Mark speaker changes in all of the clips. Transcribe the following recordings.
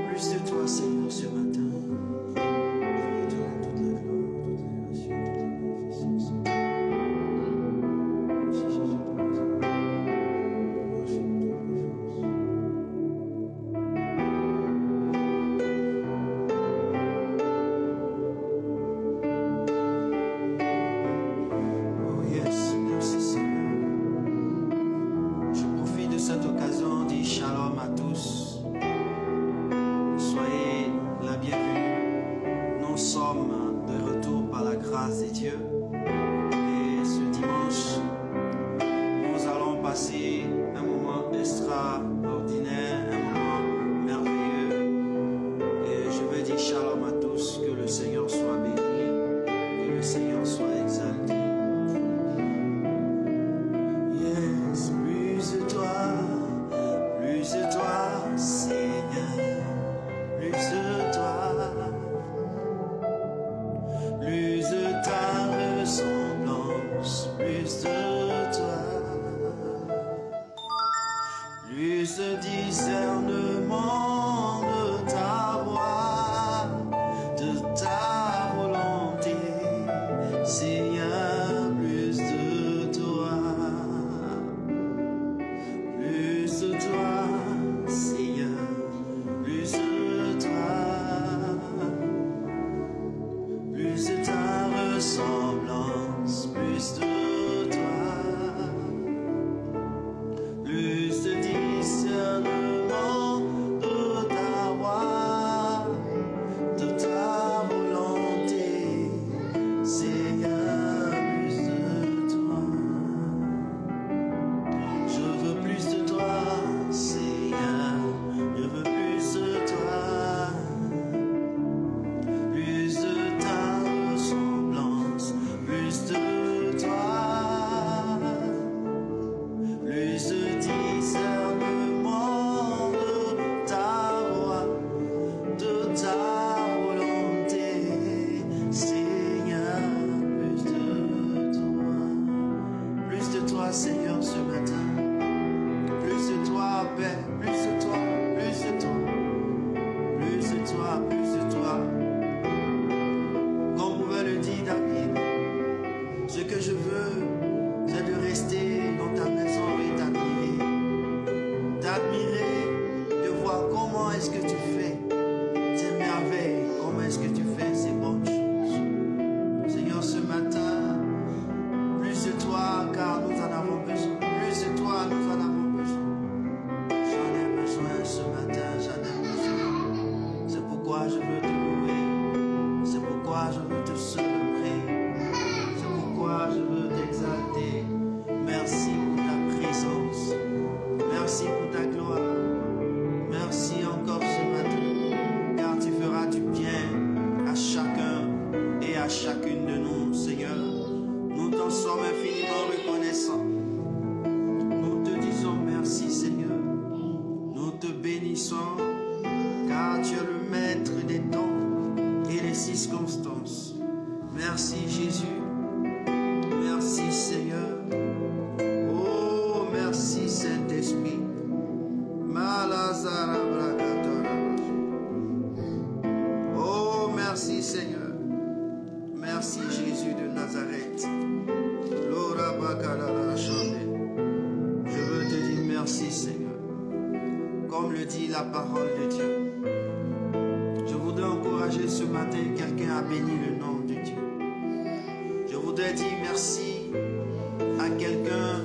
Speaker 1: Plus de toi, Seigneur, ce matin. Je te rends toute la gloire, toute l'élévation, toute la magnificence. Merci, Jésus, pour les âmes. Merci pour ta présence. Oh yes, merci Seigneur. Je profite de cette occasion, dis shalom à tous. Soyez la bienvenue. Nous sommes de retour par la grâce de Dieu. Et ce dimanche, nous allons passer un moment extraordinaire, un moment merveilleux. Et je veux dire shalom à tous, que le Seigneur soit béni, que le Seigneur soit exalté. Yes, plus de toi, Seigneur, plus de toi, plus de ta ressemblance, plus de toi, plus de discernement de ta voix, de ta volonté, Seigneur, plus de toi. Plus de toi, Seigneur, plus de toi, plus de ta ressemblance, plus de toi, plus de discernement de ta voix, de ta volonté, Seigneur, plus de toi. Je veux plus de toi, Seigneur, je veux plus de toi, plus de ta ressemblance, plus de toi, plus de discernement de ta voix, de ta volonté, Seigneur, plus de toi, Seigneur, ce matin. Plus de toi, Père, plus de toi, plus de toi, plus de toi, plus de toi. Comme pouvait le dire David, ce que je veux, c'est de rester dans ta maison et t'admirer, de voir comment est-ce que tu fais ces merveilles, comment est-ce que tu fais ces bonnes choses. Seigneur, ce matin, plus de toi, car nous en avons besoin. Plus de toi, nous en avons besoin. J'en ai besoin ce matin, j'en ai besoin. C'est pourquoi je veux te louer. C'est pourquoi je veux te célébrer. C'est pourquoi je veux t'exalter. Merci pour ta présence. Merci pour ta gloire. Merci encore ce matin. Car tu feras du bien à chacun et à chacune de nous, Seigneur. Nous t'en sommes infiniment reconnaissants. Nous te disons merci, Seigneur. Nous te bénissons, car tu es le maître des temps et des circonstances. Merci, Jésus. Merci, Seigneur. Oh, merci, Saint-Esprit. Oh, merci, Seigneur. Merci, Jésus de Nazareth. Je veux te dire merci, Seigneur. Comme le dit la parole de Dieu. Je voudrais encourager ce matin quelqu'un à bénir le nom de Dieu. Je voudrais dire merci à quelqu'un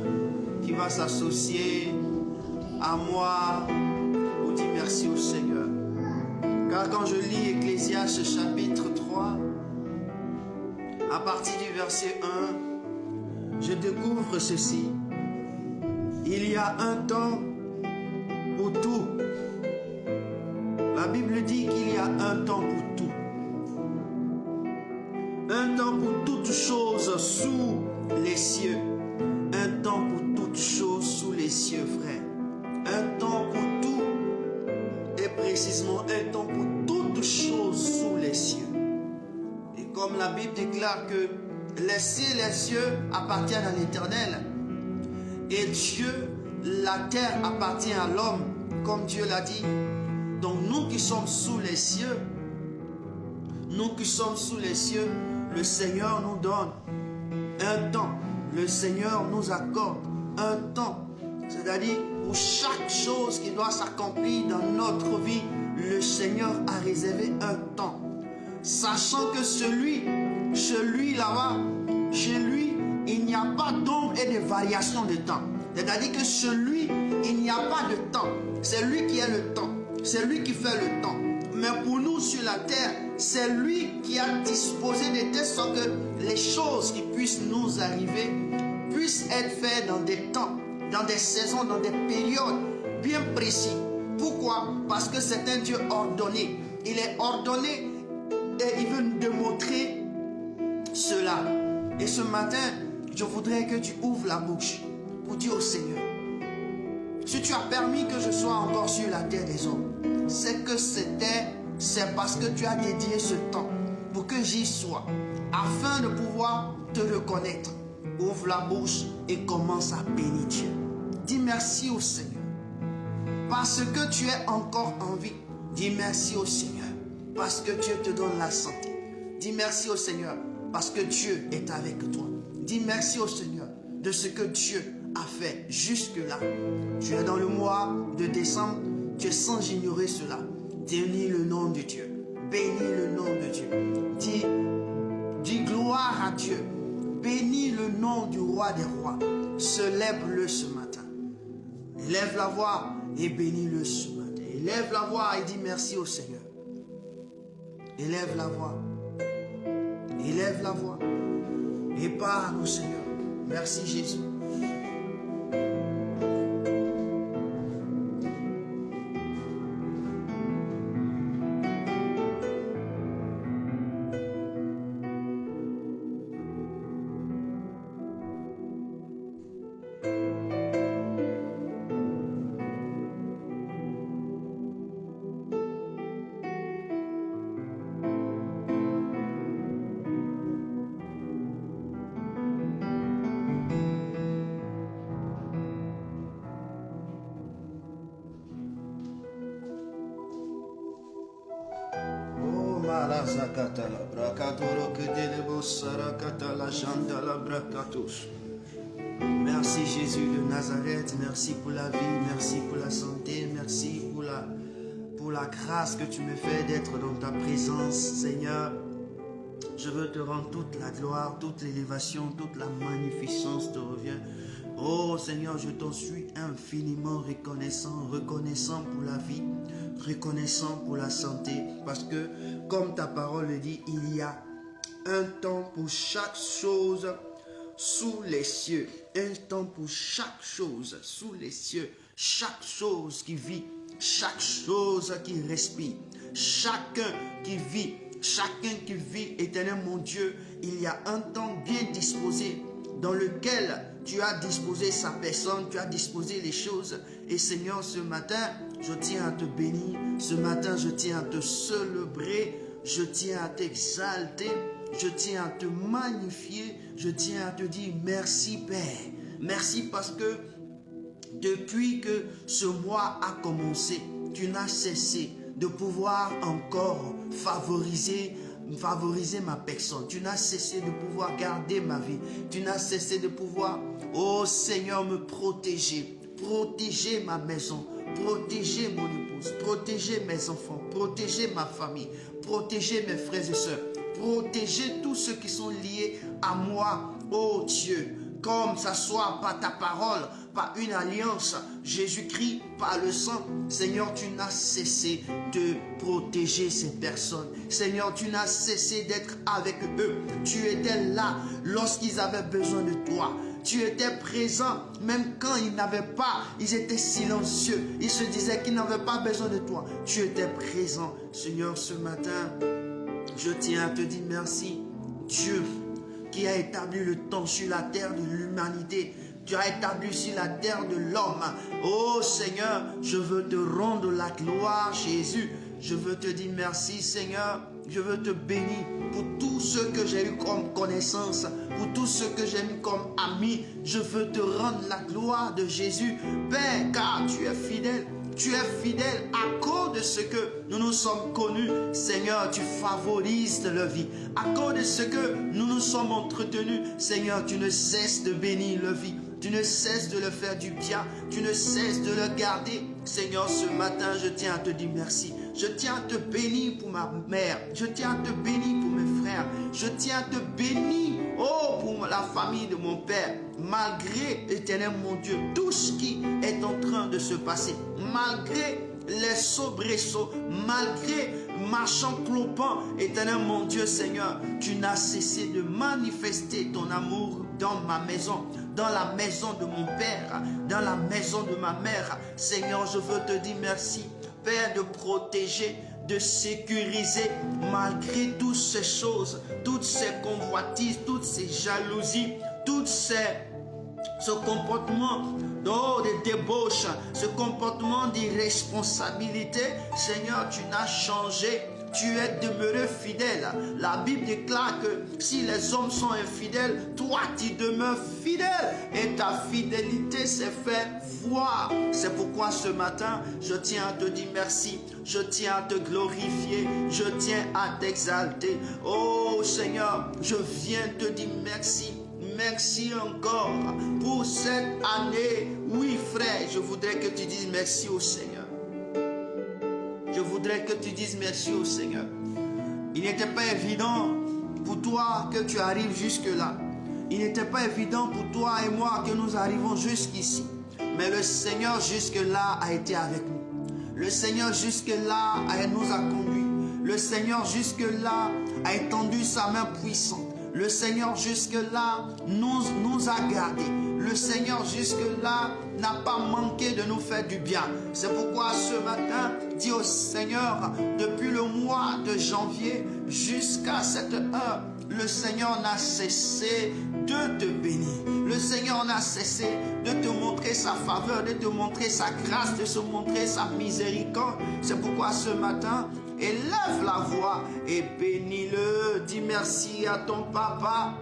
Speaker 1: qui va s'associer à moi pour dire merci au Seigneur. Car quand je lis Ecclésiaste chapitre 3, à partir du verset 1, je découvre ceci. Il y a un temps pour tout. La Bible dit qu'il y a un temps pour tout. Un temps pour toutes choses sous les cieux. Un temps pour toutes choses sous les cieux, frère. Un temps pour tout. Et précisément un temps pour toutes choses sous les cieux. Et comme la Bible déclare que les cieux appartiennent à l'Éternel, Et Dieu, la terre appartient à l'homme, comme Dieu l'a dit. Donc nous qui sommes sous les cieux, le Seigneur nous donne un temps. Le Seigneur nous accorde un temps. C'est-à-dire, pour chaque chose qui doit s'accomplir dans notre vie, le Seigneur a réservé un temps. Sachant que celui là-bas, chez lui, il n'y a pas d'ombre et de variation de temps. C'est-à-dire que celui, il n'y a pas de temps. C'est lui qui est le temps. C'est lui qui fait le temps. Mais pour nous sur la terre, c'est lui qui a disposé de telle sorte que les choses qui puissent nous arriver puissent être faites dans des temps, dans des saisons, dans des périodes bien précises. Pourquoi? Parce que c'est un Dieu ordonné. Il est ordonné et il veut nous démontrer cela. Et ce matin, je voudrais que tu ouvres la bouche pour dire au Seigneur, si tu as permis que je sois encore sur la terre des hommes, c'est parce que tu as dédié ce temps pour que j'y sois, afin de pouvoir te reconnaître. Ouvre la bouche et commence à bénir Dieu. Dis merci au Seigneur. Parce que tu es encore en vie. Dis merci au Seigneur. Parce que Dieu te donne la santé. Dis merci au Seigneur. Parce que Dieu est avec toi. Dis merci au Seigneur de ce que Dieu a fait jusque-là. Tu es dans le mois de décembre. Tu es sans ignorer cela. Bénis le nom de Dieu. Bénis le nom de Dieu. Dis gloire à Dieu. Bénis le nom du roi des rois. Célèbre-le ce matin. Élève la voix et bénis-le ce matin. Élève la voix et dis merci au Seigneur. Élève la voix. Élève la voix. Et parle au Seigneur. Merci Jésus. Merci Jésus de Nazareth, merci pour la vie, merci pour la santé, merci pour la grâce que tu me fais d'être dans ta présence, Seigneur. Je veux te rendre toute la gloire, toute l'élévation, toute la magnificence te revient. Oh Seigneur, je t'en suis infiniment reconnaissant pour la vie, reconnaissant pour la santé, parce que comme ta parole le dit, il y a un temps pour chaque chose sous les cieux. Un temps pour chaque chose sous les cieux. Chaque chose qui vit, chaque chose qui respire, chacun qui vit, éternel mon Dieu, il y a un temps bien disposé dans lequel tu as disposé sa personne, tu as disposé les choses. Et Seigneur, ce matin, je tiens à te bénir. Ce matin, je tiens à te célébrer. Je tiens à t'exalter. Je tiens à te magnifier. Je tiens à te dire merci Père. Merci parce que depuis que ce mois a commencé, tu n'as cessé de pouvoir encore favoriser ma personne. Tu n'as cessé de pouvoir garder ma vie. Tu n'as cessé de pouvoir, oh Seigneur, me protéger. Protéger ma maison. Protéger mon épouse. Protéger mes enfants. Protéger ma famille. Protéger mes frères et sœurs. Protéger tous ceux qui sont liés à moi, oh Dieu. Comme ça soit par ta parole, par une alliance, Jésus-Christ, par le sang. Seigneur, tu n'as cessé de protéger ces personnes. Seigneur, tu n'as cessé d'être avec eux. Tu étais là lorsqu'ils avaient besoin de toi. Tu étais présent même quand ils n'avaient pas, ils étaient silencieux. Ils se disaient qu'ils n'avaient pas besoin de toi. Tu étais présent. Seigneur, ce matin, je tiens à te dire merci. Dieu, qui a établi le temps sur la terre de l'humanité. Tu as établi sur la terre de l'homme. Oh Seigneur, je veux te rendre la gloire, Jésus. Je veux te dire merci, Seigneur. je veux te bénir pour tous ceux que j'ai eu comme connaissance, pour tous ceux que j'ai eu comme amis. Je veux te rendre la gloire de Jésus, Père, car tu es fidèle. Tu es fidèle à cause de ce que nous nous sommes connus. Seigneur, tu favorises leur vie. À cause de ce que nous nous sommes entretenus, Seigneur, tu ne cesses de bénir leur vie. Tu ne cesses de leur faire du bien. Tu ne cesses de leur garder. Seigneur, ce matin, je tiens à te dire merci. Je tiens à te bénir pour ma mère. Je tiens à te bénir pour mes frères. Je tiens à te bénir, oh, pour la famille de mon Père. Malgré, Éternel mon Dieu, tout ce qui est en train de se passer, malgré les soubresauts, malgré marchand clopant, Éternel mon Dieu, Seigneur, tu n'as cessé de manifester ton amour dans ma maison, dans la maison de mon Père, dans la maison de ma mère. Seigneur, je veux te dire merci, Père, de protéger, de sécuriser malgré toutes ces choses, toutes ces convoitises, toutes ces jalousies, toutes ce comportement de débauche, ce comportement d'irresponsabilité. Seigneur, tu n'as changé. Tu es demeuré fidèle. La Bible déclare que si les hommes sont infidèles, toi tu demeures fidèle et ta fidélité s'est fait voir. C'est pourquoi ce matin, je tiens à te dire merci. Je tiens à te glorifier. Je tiens à t'exalter. Oh Seigneur, je viens te dire merci. Merci encore pour cette année. Oui frère, je voudrais que tu dises merci au Seigneur. Je voudrais que tu dises merci au Seigneur. Il n'était pas évident pour toi que tu arrives jusque-là. Il n'était pas évident pour toi et moi que nous arrivons jusqu'ici. Mais le Seigneur jusque-là a été avec nous. Le Seigneur jusque-là nous a conduits. Le Seigneur jusque-là a étendu sa main puissante. Le Seigneur jusque-là nous a gardés. Le Seigneur jusque-là n'a pas manqué de nous faire du bien. C'est pourquoi ce matin, dis au Seigneur, depuis le mois de janvier jusqu'à cette heure, le Seigneur n'a cessé de te bénir. Le Seigneur n'a cessé de te montrer sa faveur, de te montrer sa grâce, de se montrer sa miséricorde. C'est pourquoi ce matin, élève la voix et bénis-le. Dis merci à ton papa.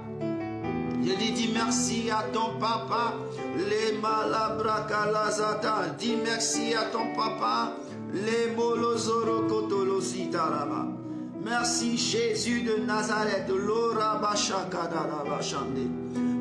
Speaker 1: Je dis merci à ton papa. Les malabrakalazata. Dis merci à ton papa. Les molozorokotolositaraba. Merci Jésus de Nazareth.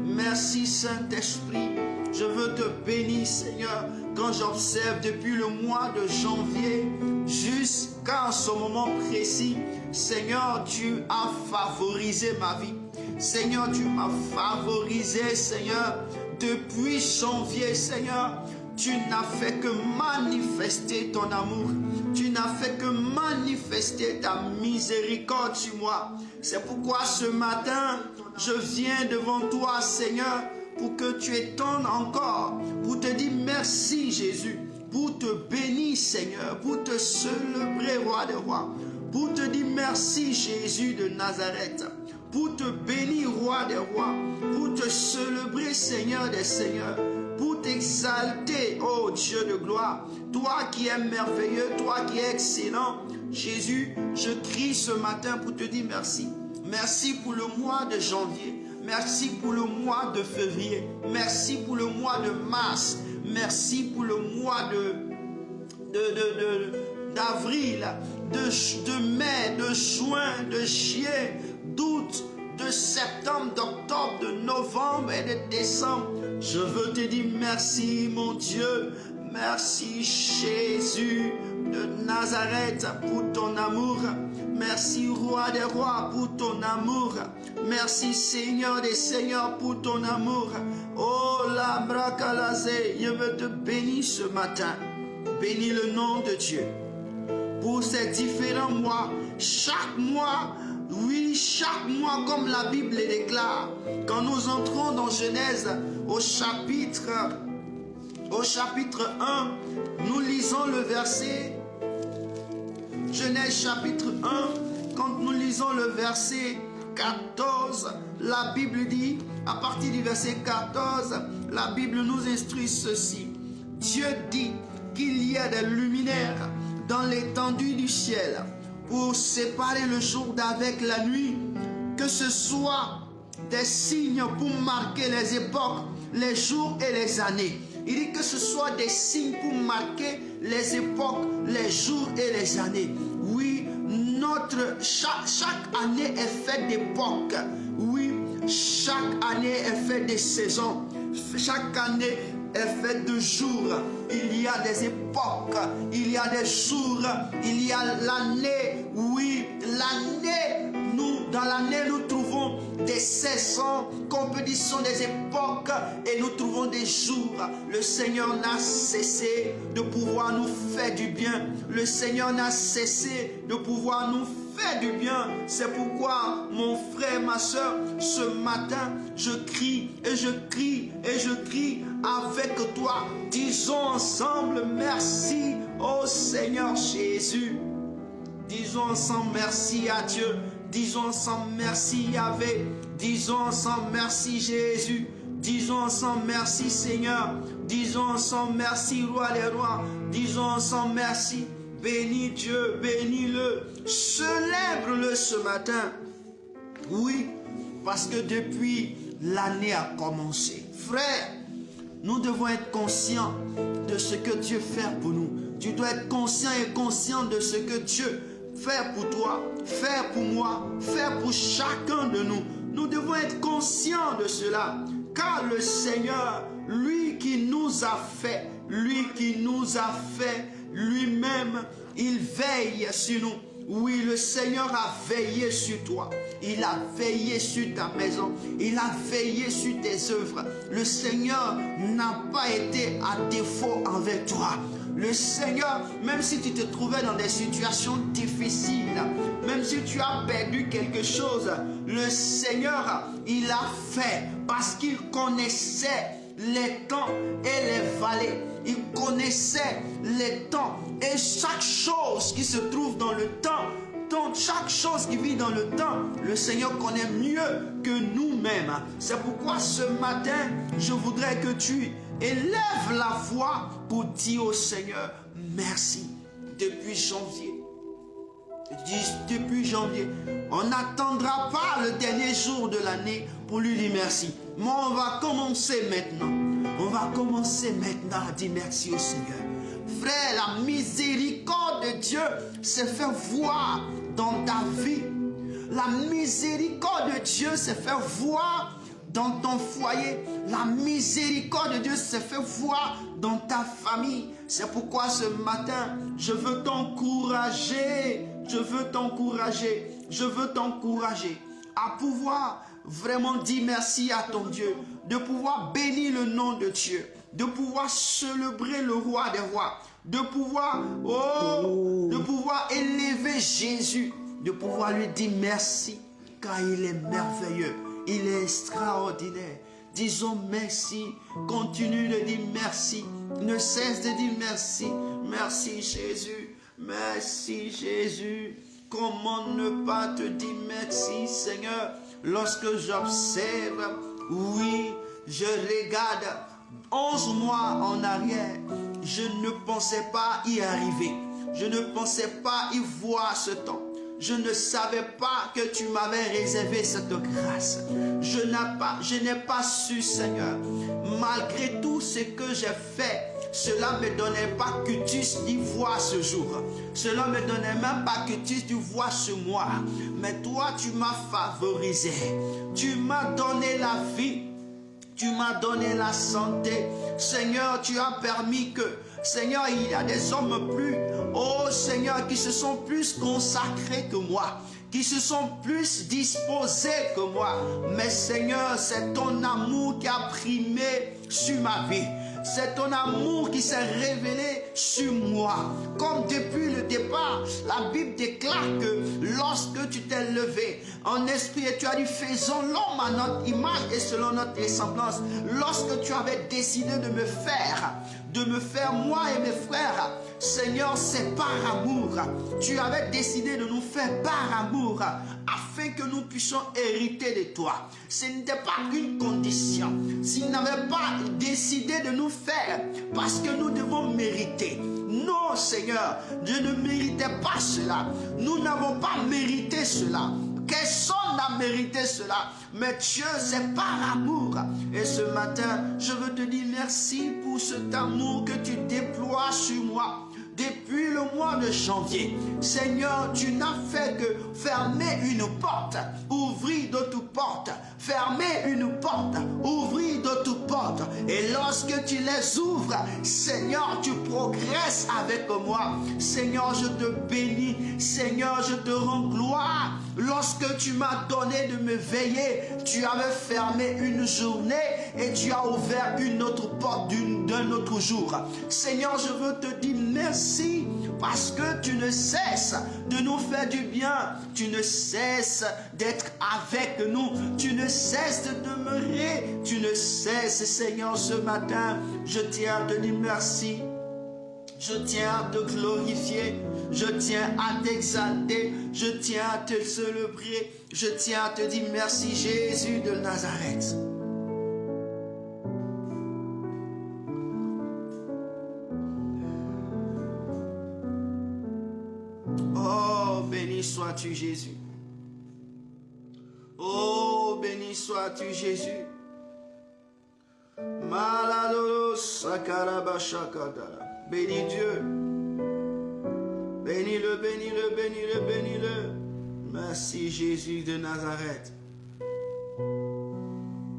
Speaker 1: Merci Saint-Esprit. Je veux te bénir Seigneur. Quand j'observe depuis le mois de janvier jusqu'à ce moment précis, Seigneur, tu as favorisé ma vie. Seigneur, tu m'as favorisé, Seigneur, depuis janvier, Seigneur. Tu n'as fait que manifester ton amour. Tu n'as fait que manifester ta miséricorde sur moi. C'est pourquoi ce matin, je viens devant toi, Seigneur, pour que tu étonnes encore, pour te dire merci Jésus, pour te bénir Seigneur, pour te célébrer roi des rois, pour te dire merci Jésus de Nazareth, pour te bénir roi des rois, pour te célébrer Seigneur des seigneurs, pour t'exalter, oh Dieu de gloire, toi qui es merveilleux, toi qui es excellent. Jésus, je crie ce matin pour te dire merci. Merci pour le mois de janvier. Merci pour le mois de février. Merci pour le mois de mars. Merci pour le mois d'avril, de mai, de juin, de juillet, d'août, de septembre, d'octobre, de novembre et de décembre. Je veux te dire merci mon Dieu. Merci Jésus de Nazareth pour ton amour. Merci roi des rois pour ton amour. Merci Seigneur des seigneurs pour ton amour. Oh la brakalazé, je veux te bénir ce matin. Bénis le nom de Dieu. Pour ces différents mois, chaque mois, oui, chaque mois comme la Bible le déclare. Quand nous entrons dans Genèse au chapitre 1, nous lisons le verset Genèse chapitre 1, quand nous lisons le verset 14, la Bible dit, à partir du verset 14, la Bible nous instruit ceci. Dieu dit qu'il y a des luminaires dans l'étendue du ciel pour séparer le jour d'avec la nuit. Que ce soit des signes pour marquer les époques, les jours et les années. Il dit que ce soit des signes pour marquer les époques, les jours et les années. Oui, chaque année est faite d'époques. Oui, chaque année est faite de saisons. Chaque année est faite de jours. Il y a des époques, il y a des jours, il y a l'année. Oui, l'année. Dans l'année, nous trouvons des saisons, comme peut dire, sont des époques, et nous trouvons des jours. Le Seigneur n'a cessé de pouvoir nous faire du bien. Le Seigneur n'a cessé de pouvoir nous faire du bien. C'est pourquoi, mon frère, ma soeur, ce matin, je crie et je crie et je crie avec toi. Disons ensemble merci au Seigneur Jésus. Disons ensemble merci à Dieu. Disons ensemble merci Yahvé. Disons ensemble merci Jésus. Disons ensemble merci Seigneur. Disons ensemble merci Roi des Rois. Disons ensemble merci. Bénis Dieu, bénis-le. Célèbre-le ce matin. Oui, parce que depuis l'année a commencé. Frère, nous devons être conscients de ce que Dieu fait pour nous. Tu dois être conscient et conscient de ce que Dieu fait pour toi, fait pour moi, fait pour chacun de nous. Nous devons être conscients de cela. Car le Seigneur, lui qui nous a fait, lui-même, il veille sur nous. Oui, le Seigneur a veillé sur toi. Il a veillé sur ta maison. Il a veillé sur tes œuvres. Le Seigneur n'a pas été à défaut envers toi. Le Seigneur, même si tu te trouvais dans des situations difficiles, même si tu as perdu quelque chose, le Seigneur, il a fait parce qu'il connaissait les temps et les vallées. Il connaissait les temps et chaque chose qui se trouve dans le temps. Donc chaque chose qui vit dans le temps, le Seigneur connaît mieux que nous-mêmes. C'est pourquoi ce matin, je voudrais que tu élèves la voix pour dire au Seigneur merci. Depuis janvier, on n'attendra pas le dernier jour de l'année pour lui dire merci. Mais on va commencer maintenant. On va commencer maintenant à dire merci au Seigneur. Frère, la miséricorde de Dieu s'est fait voir dans ta vie. La miséricorde de Dieu s'est fait voir dans ton foyer. La miséricorde de Dieu s'est fait voir dans ta famille. C'est pourquoi ce matin, je veux t'encourager. Je veux t'encourager à pouvoir vraiment dire merci à ton Dieu, de pouvoir bénir le nom de Dieu, de pouvoir célébrer le roi des rois, de pouvoir élever Jésus, de pouvoir lui dire merci, car il est merveilleux, il est extraordinaire. Disons merci, continue de dire merci, ne cesse de dire merci, merci Jésus, merci Jésus. Comment ne pas te dire merci Seigneur lorsque j'observe, oui, je regarde 11 mois en arrière, je ne pensais pas y arriver, je ne pensais pas y voir ce temps. Je ne savais pas que tu m'avais réservé cette grâce. Je n'ai pas su, Seigneur. Malgré tout ce que j'ai fait, cela ne me donnait pas que tu y vois ce jour. Cela ne me donnait même pas que tu y vois ce mois. Mais toi, tu m'as favorisé. Tu m'as donné la vie. Tu m'as donné la santé. Seigneur, tu as permis que, Seigneur, il y a des hommes plus, oh Seigneur, qui se sont plus consacrés que moi, qui se sont plus disposés que moi. Mais Seigneur, c'est ton amour qui a primé sur ma vie. C'est ton amour qui s'est révélé sur moi. Comme depuis le départ, la Bible déclare que lorsque tu t'es levé en esprit et tu as dit faisons l'homme à notre image et selon notre ressemblance, lorsque tu avais décidé de me faire moi et mes frères, Seigneur, c'est par amour. Tu avais décidé de nous faire par amour afin que nous puissions hériter de toi. Ce n'était pas une condition. S'il n'avait pas décidé de nous faire parce que nous devons mériter. Non, Seigneur, je ne méritais pas cela. Nous n'avons pas mérité cela. Personne n'a mérité cela. Mais Dieu, c'est par amour. Et ce matin, je veux te dire merci pour cet amour que tu déploies sur moi. Depuis le mois de janvier, Seigneur, tu n'as fait que fermer une porte, ouvrir d'autres portes, fermer une porte, ouvrir d'autres portes. Et lorsque tu les ouvres, Seigneur, tu progresses avec moi. Seigneur, je te bénis. Seigneur, je te rends gloire. Lorsque tu m'as donné de me veiller, tu avais fermé une journée et tu as ouvert une autre porte d'un autre jour. Seigneur, je veux te dire merci parce que tu ne cesses de nous faire du bien. Tu ne cesses d'être avec nous. Tu ne cesses de demeurer. Tu ne cesses, Seigneur, ce matin, je tiens à te dire merci. Je tiens à te glorifier, je tiens à t'exalter, je tiens à te célébrer, je tiens à te dire merci Jésus de Nazareth. Oh, béni sois-tu Jésus. Oh, béni sois-tu Jésus. Malado sakarabashakadara. Bénis Dieu. Bénis-le, bénis-le, bénis-le, bénis-le. Merci Jésus de Nazareth.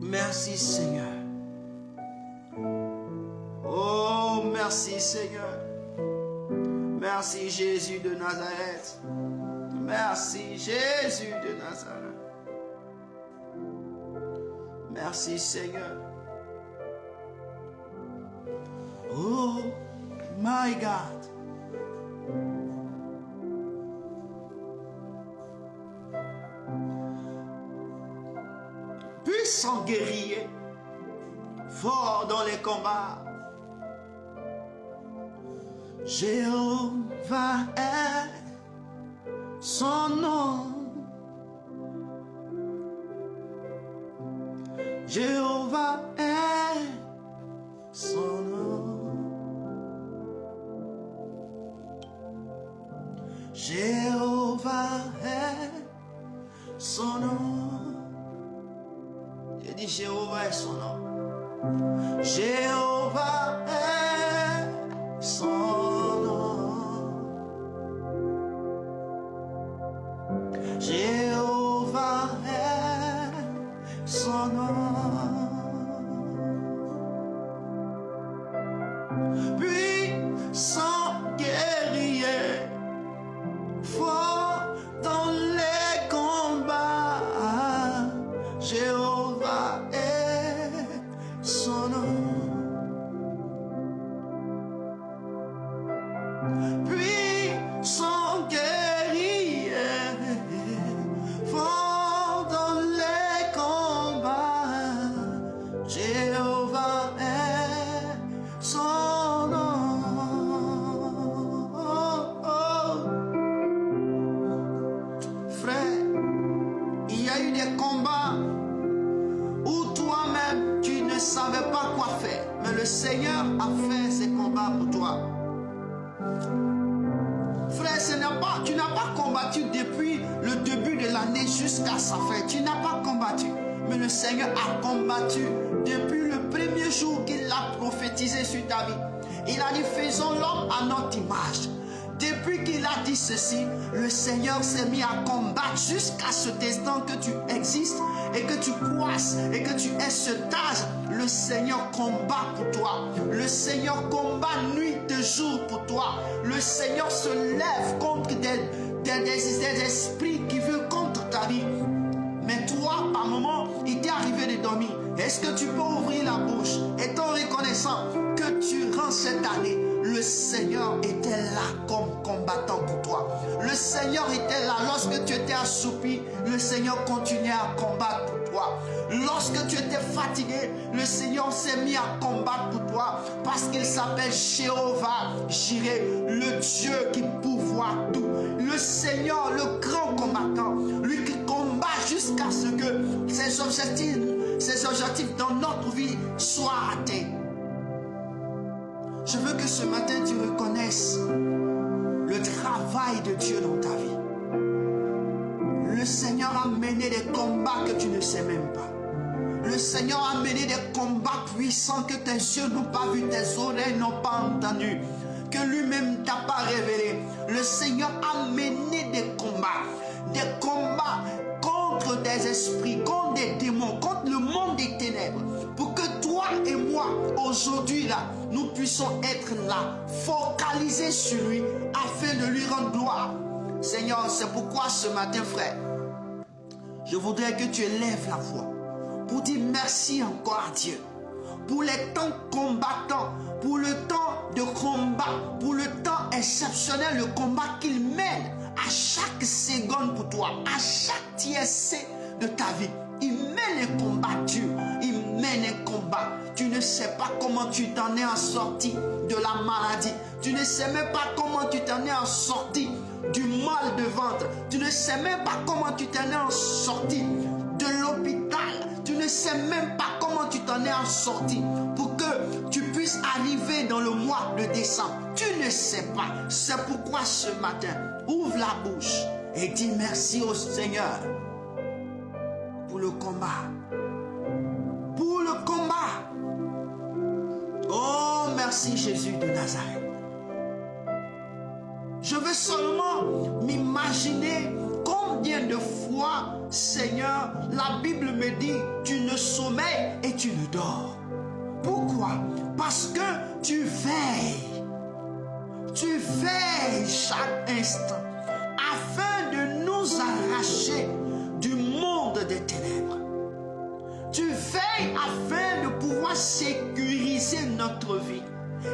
Speaker 1: Merci Seigneur. Oh, merci Seigneur. Merci Jésus de Nazareth. Merci Jésus de Nazareth. Merci Seigneur. Oh, my God. Puissant guerrier, fort dans les combats, Jéhovah est son nom. Jéhovah est son nom. Jéhovah est son nom. J'ai dit Jéhovah est son nom. Jéhovah est son nom. Jéhovah est son nom. Puissant guerrier, fort dans les combats, Jéhovah est son nom. Puissant guerrier, fort dans les combats, Jéhovah est son nom. Des combats où toi-même tu ne savais pas quoi faire, mais le Seigneur a fait ces combats pour toi. Frère, tu n'as pas combattu depuis le début de l'année jusqu'à sa fin. Tu n'as pas combattu, mais le Seigneur a combattu depuis le premier jour qu'il a prophétisé sur ta vie. Il a dit faisons l'homme à notre image. Depuis qu'il a dit ceci, le Seigneur s'est mis à combattre jusqu'à cet instant que tu existes et que tu croisses et que tu aies cet âge. Le Seigneur combat pour toi. Le Seigneur combat nuit et jour pour toi. Le Seigneur se lève contre des esprits qui veulent contre ta vie. Mais toi, par moment, il t'est arrivé de dormir. Est-ce que tu peux ouvrir la bouche étant reconnaissant que durant cette année, le Seigneur était là comme combattant pour toi. Le Seigneur était là lorsque tu étais assoupi. Le Seigneur continuait à combattre pour toi. Lorsque tu étais fatigué, le Seigneur s'est mis à combattre pour toi. Parce qu'il s'appelle Jéhovah Jireh, le Dieu qui pourvoit tout. Le Seigneur, le grand combattant, lui qui combat jusqu'à ce que ses objectifs dans notre vie soient atteints. Je veux que ce matin tu reconnaisses le travail de Dieu dans ta vie. Le Seigneur a mené des combats que tu ne sais même pas. Le Seigneur a mené des combats puissants que tes yeux n'ont pas vu, tes oreilles n'ont pas entendu, que lui-même t'a pas révélé. Le Seigneur a mené des combats contre des esprits, contre des démons, contre le monde des ténèbres, pour que toi et moi, aujourd'hui là, nous puissions être là, focalisés sur lui, afin de lui rendre gloire. Seigneur, c'est pourquoi ce matin, frère, je voudrais que tu élèves la voix pour dire merci encore à Dieu pour les temps combattants, pour le temps de combat, pour le temps exceptionnel, le combat qu'il mène à chaque seconde pour toi, à chaque tiercé de ta vie. Il mène un combat dur, il mène un combat. Tu ne sais pas comment tu t'en es en sorti de la maladie. Tu ne sais même pas comment tu t'en es en sorti du mal de ventre. Tu ne sais même pas comment tu t'en es en sorti de l'hôpital. Tu ne sais même pas comment tu t'en es en sorti pour que tu puisses arriver dans le mois de décembre. Tu ne sais pas. C'est pourquoi ce matin, ouvre la bouche et dis merci au Seigneur pour le combat. Pour le combat. Oh, merci Jésus de Nazareth. Je veux seulement m'imaginer combien de fois, Seigneur, la Bible me dit, tu ne sommeilles et tu ne dors. Pourquoi? Parce que tu veilles. Tu veilles chaque instant afin de nous arracher du monde des ténèbres. Tu veilles afin de pouvoir sécuriser notre vie.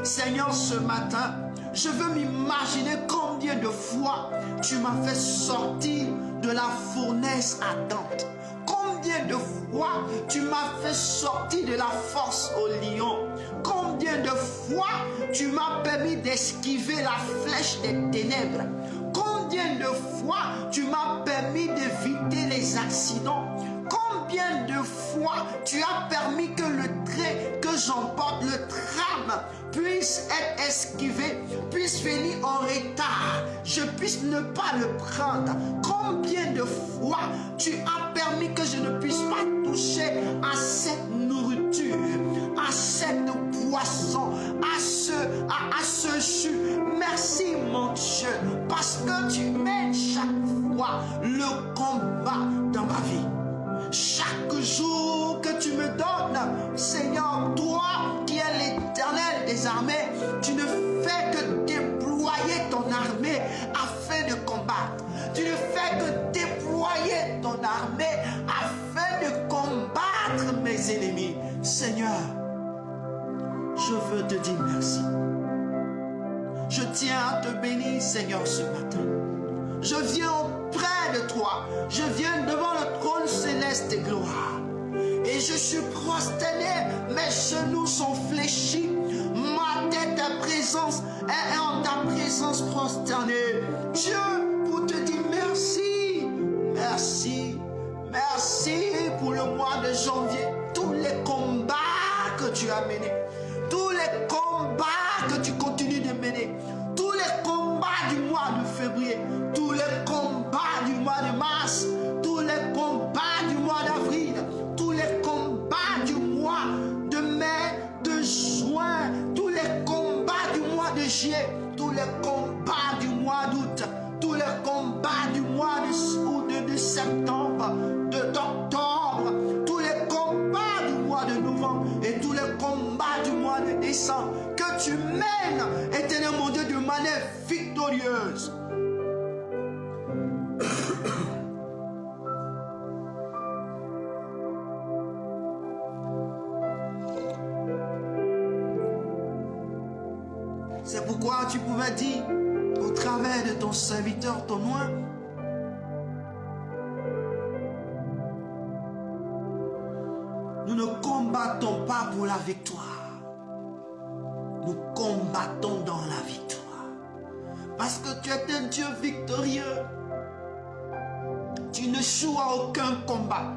Speaker 1: Seigneur, ce matin, je veux m'imaginer combien de fois tu m'as fait sortir de la fournaise ardente. Combien de fois tu m'as fait sortir de la force au lion. Combien de fois tu m'as permis d'esquiver la flèche des ténèbres. Combien de fois tu m'as permis d'éviter les accidents. Combien de fois tu as permis que le trait que j'emporte, le tram, puisse être esquivé, puisse venir en retard, je puisse ne pas le prendre. Combien de fois tu as permis que je ne puisse pas toucher à cette nourriture, à cette boisson, à ce jus. Merci mon Dieu, parce que tu mènes chaque fois le combat dans ma vie. Chaque jour que tu me donnes, Seigneur, toi qui es l'Éternel des armées, tu ne fais que déployer ton armée afin de combattre. Tu ne fais que déployer ton armée afin de combattre mes ennemis. Seigneur, je veux te dire merci. Je tiens à te bénir, Seigneur, ce matin. Je viens auprès de toi. Je viens devant le trône céleste de gloire. Et je suis prosterné. Mes genoux sont fléchis. Ma tête est en ta présence prosternée. Dieu, pour te dire merci. Merci. Merci pour le mois de janvier. Tous les combats que tu as menés. Tous les combats que tu continues de mener. Tous les combats du mois de février. Tous les combats du mois de mars, tous les combats du mois d'avril, tous les combats du mois de mai, de juin, tous les combats du mois de juillet, tous les combats du mois d'août, tous les combats du mois de septembre, d'octobre, tous les combats du mois de novembre et tous les combats du mois de décembre que tu mènes, éternel mon Dieu, de manière victorieuse. C'est pourquoi tu pouvais dire au travers de ton serviteur, ton oint, nous ne combattons pas pour la victoire. Nous combattons dans la victoire. Parce que tu es un Dieu victorieux. Tu n'échoues à aucun combat.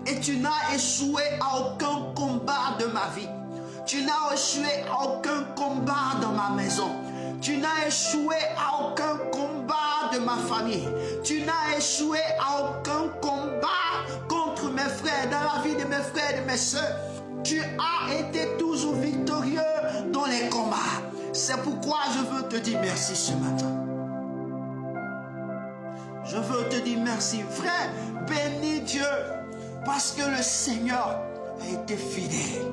Speaker 1: Et tu n'as échoué à aucun combat de ma vie. Tu n'as échoué à aucun combat dans ma maison. Tu n'as échoué à aucun combat de ma famille. Tu n'as échoué à aucun combat contre mes frères, dans la vie de mes frères et de mes soeurs. Tu as été toujours victorieux dans les combats. C'est pourquoi je veux te dire merci ce matin. Je veux te dire merci. Frère, bénis Dieu parce que le Seigneur a été fidèle.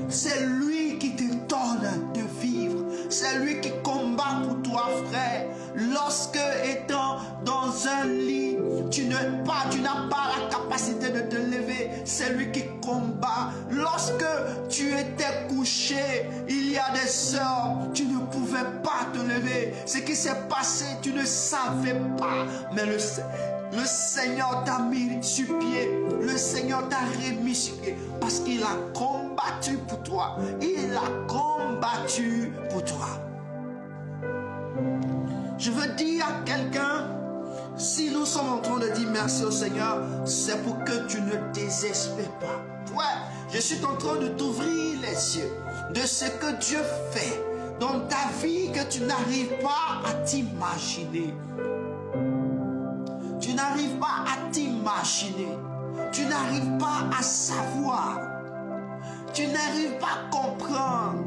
Speaker 1: C'est lui qui te donne de vivre. C'est lui qui combat pour toi, frère. Lorsque, étant dans un lit, tu n'as pas la capacité de te lever. C'est lui qui combat. Lorsque tu étais couché, il y a des heures, tu ne pouvais pas te lever. Ce qui s'est passé, tu ne savais pas. Mais le Seigneur t'a mis sur pied. Le Seigneur t'a remis sur pied. Parce qu'il a combattu pour toi. Il a combattu pour toi. Je veux dire à quelqu'un, si nous sommes en train de dire merci au Seigneur, c'est pour que tu ne désespères pas. Ouais, je suis en train de t'ouvrir les yeux de ce que Dieu fait dans ta vie que tu n'arrives pas à t'imaginer. Tu n'arrives pas à t'imaginer. Tu n'arrives pas à savoir. Tu n'arrives pas à comprendre.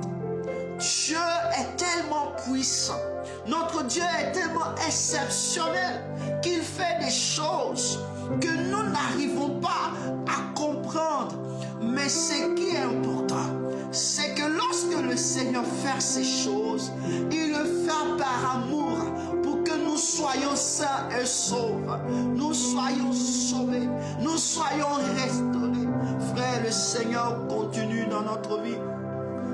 Speaker 1: Dieu est tellement puissant. Notre Dieu est tellement exceptionnel qu'il fait des choses que nous n'arrivons pas à comprendre. Mais ce qui est important, c'est que lorsque le Seigneur fait ces choses, il le fait par amour pour que nous soyons sains et saufs. Nous soyons sauvés, nous soyons restaurés. Frère, le Seigneur continue dans notre vie.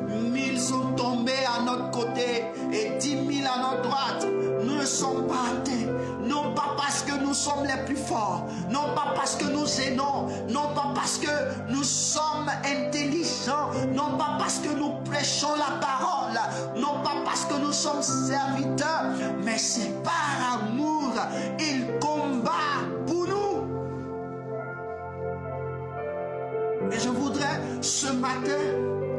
Speaker 1: 1000 sont tombés à notre côté et 10 000 à notre droite. Nous ne sommes pas atteints. Non pas parce que nous sommes les plus forts. Non pas parce que nous aidons. Non pas parce que nous sommes intelligents. Non pas parce que nous prêchons la parole. Non pas parce que nous sommes serviteurs. Mais c'est par amour. Il combat pour nous. Et je voudrais ce matin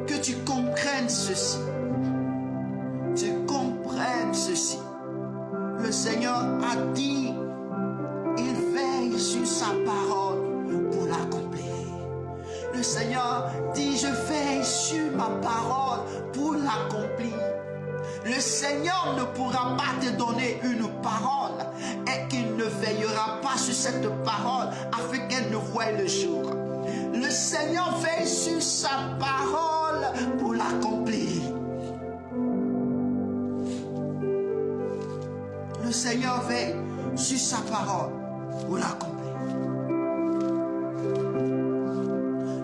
Speaker 1: que tu comprennes ceci. Tu comprennes ceci. Le Seigneur a dit, il veille sur sa parole pour l'accomplir. Le Seigneur dit, je veille sur ma parole pour l'accomplir. Le Seigneur ne pourra pas te donner une parole et qu'il ne veillera pas sur cette parole afin qu'elle ne voie le jour. Le Seigneur veille sur sa parole pour l'accomplir. Le Seigneur veille sur sa parole pour l'accomplir.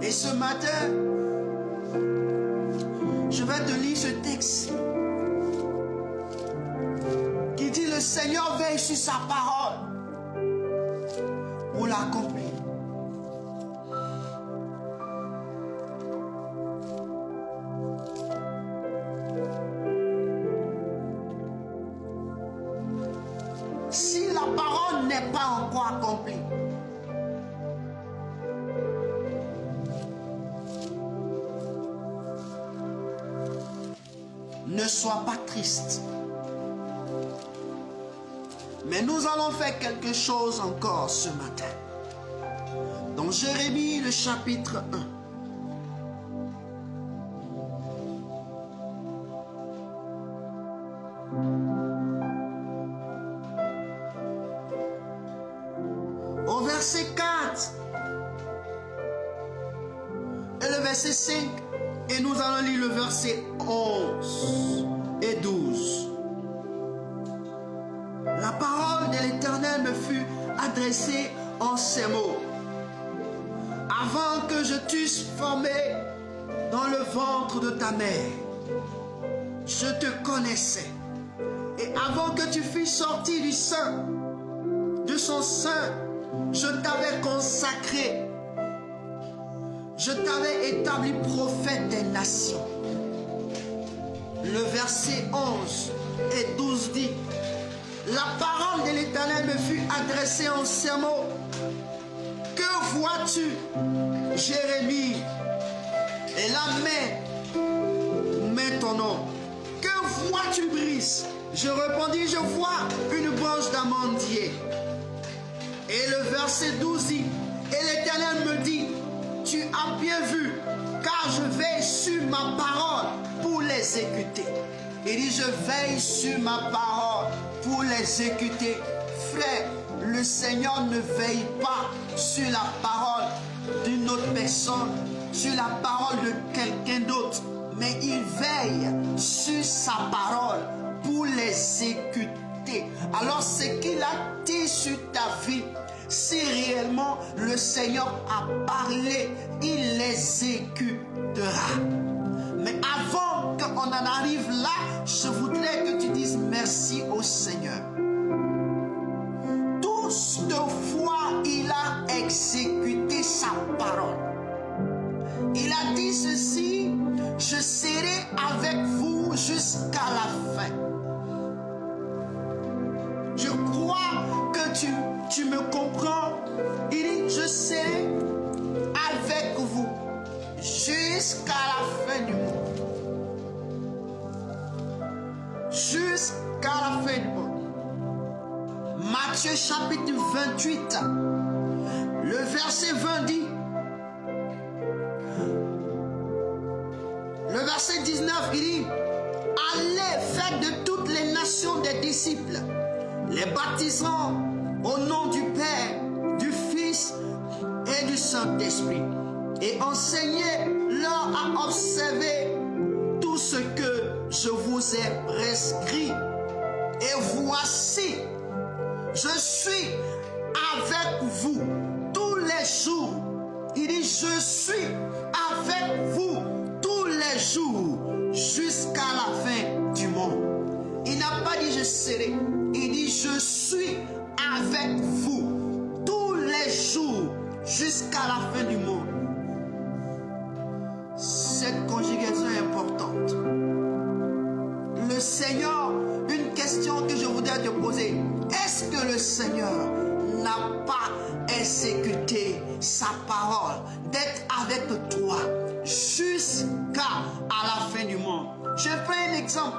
Speaker 1: Et ce matin, je vais te lire ce texte qui dit le Seigneur veille sur sa parole pour l'accomplir. Si la parole n'est pas encore accomplie, ne sois pas triste. Mais nous allons faire quelque chose encore ce matin. Dans Jérémie, le chapitre 1. Au verset 4 et le verset 5, et nous allons lire le verset 11 et 12. La parole de l'Éternel me fut adressée en ces mots. Avant que je t'eusse formé dans le ventre de ta mère, je te connaissais. Et avant que tu fusses sorti du sein, de son sein, je t'avais consacré. Je t'avais établi prophète des nations. Le verset 11 et 12 dit, la parole de l'Éternel me fut adressée en ces mots. Que vois-tu, Jérémie? Et la met ton nom. Que vois-tu, Brice? Je répondis, je vois une branche d'amandier. Et le verset 12 dit, et l'Éternel me dit, tu as bien vu, car je veille sur ma parole pour l'exécuter. Il dit, je veille sur ma parole pour l'exécuter. Frère, le Seigneur ne veille pas sur la parole d'une autre personne, sur la parole de quelqu'un d'autre, mais il veille sur sa parole pour l'exécuter. Alors ce qu'il a dit sur ta vie, si réellement le Seigneur a parlé, il l'exécutera. Mais avant qu'on en arrive là, je voudrais que tu dises merci au Seigneur. Toutefois, il a exécuté sa parole. Il a dit ceci, je serai avec vous jusqu'à la fin. Je crois que tu me comprends. Il dit, je serai avec vous jusqu'à la fin du monde. Jusqu'à la fin du monde. Matthieu chapitre 28, le verset 20 dit, le verset 19, il dit, allez, faites de toutes les nations des disciples, les baptisant au nom du Père, du Fils et du Saint-Esprit, et enseignez-leur à observer tout ce que je vous ai prescrit. Et voici, je suis avec vous tous les jours. Il dit, je suis avec vous tous les jours jusqu'à la fin du monde. Il n'a pas dit je serai. Il dit, je suis avec vous tous les jours jusqu'à la fin du monde. Cette conjugaison est importante. Le Seigneur, une question que je voudrais te poser. Est-ce que le Seigneur n'a pas exécuté sa parole d'être avec toi jusqu'à la fin du monde? Je prends un exemple.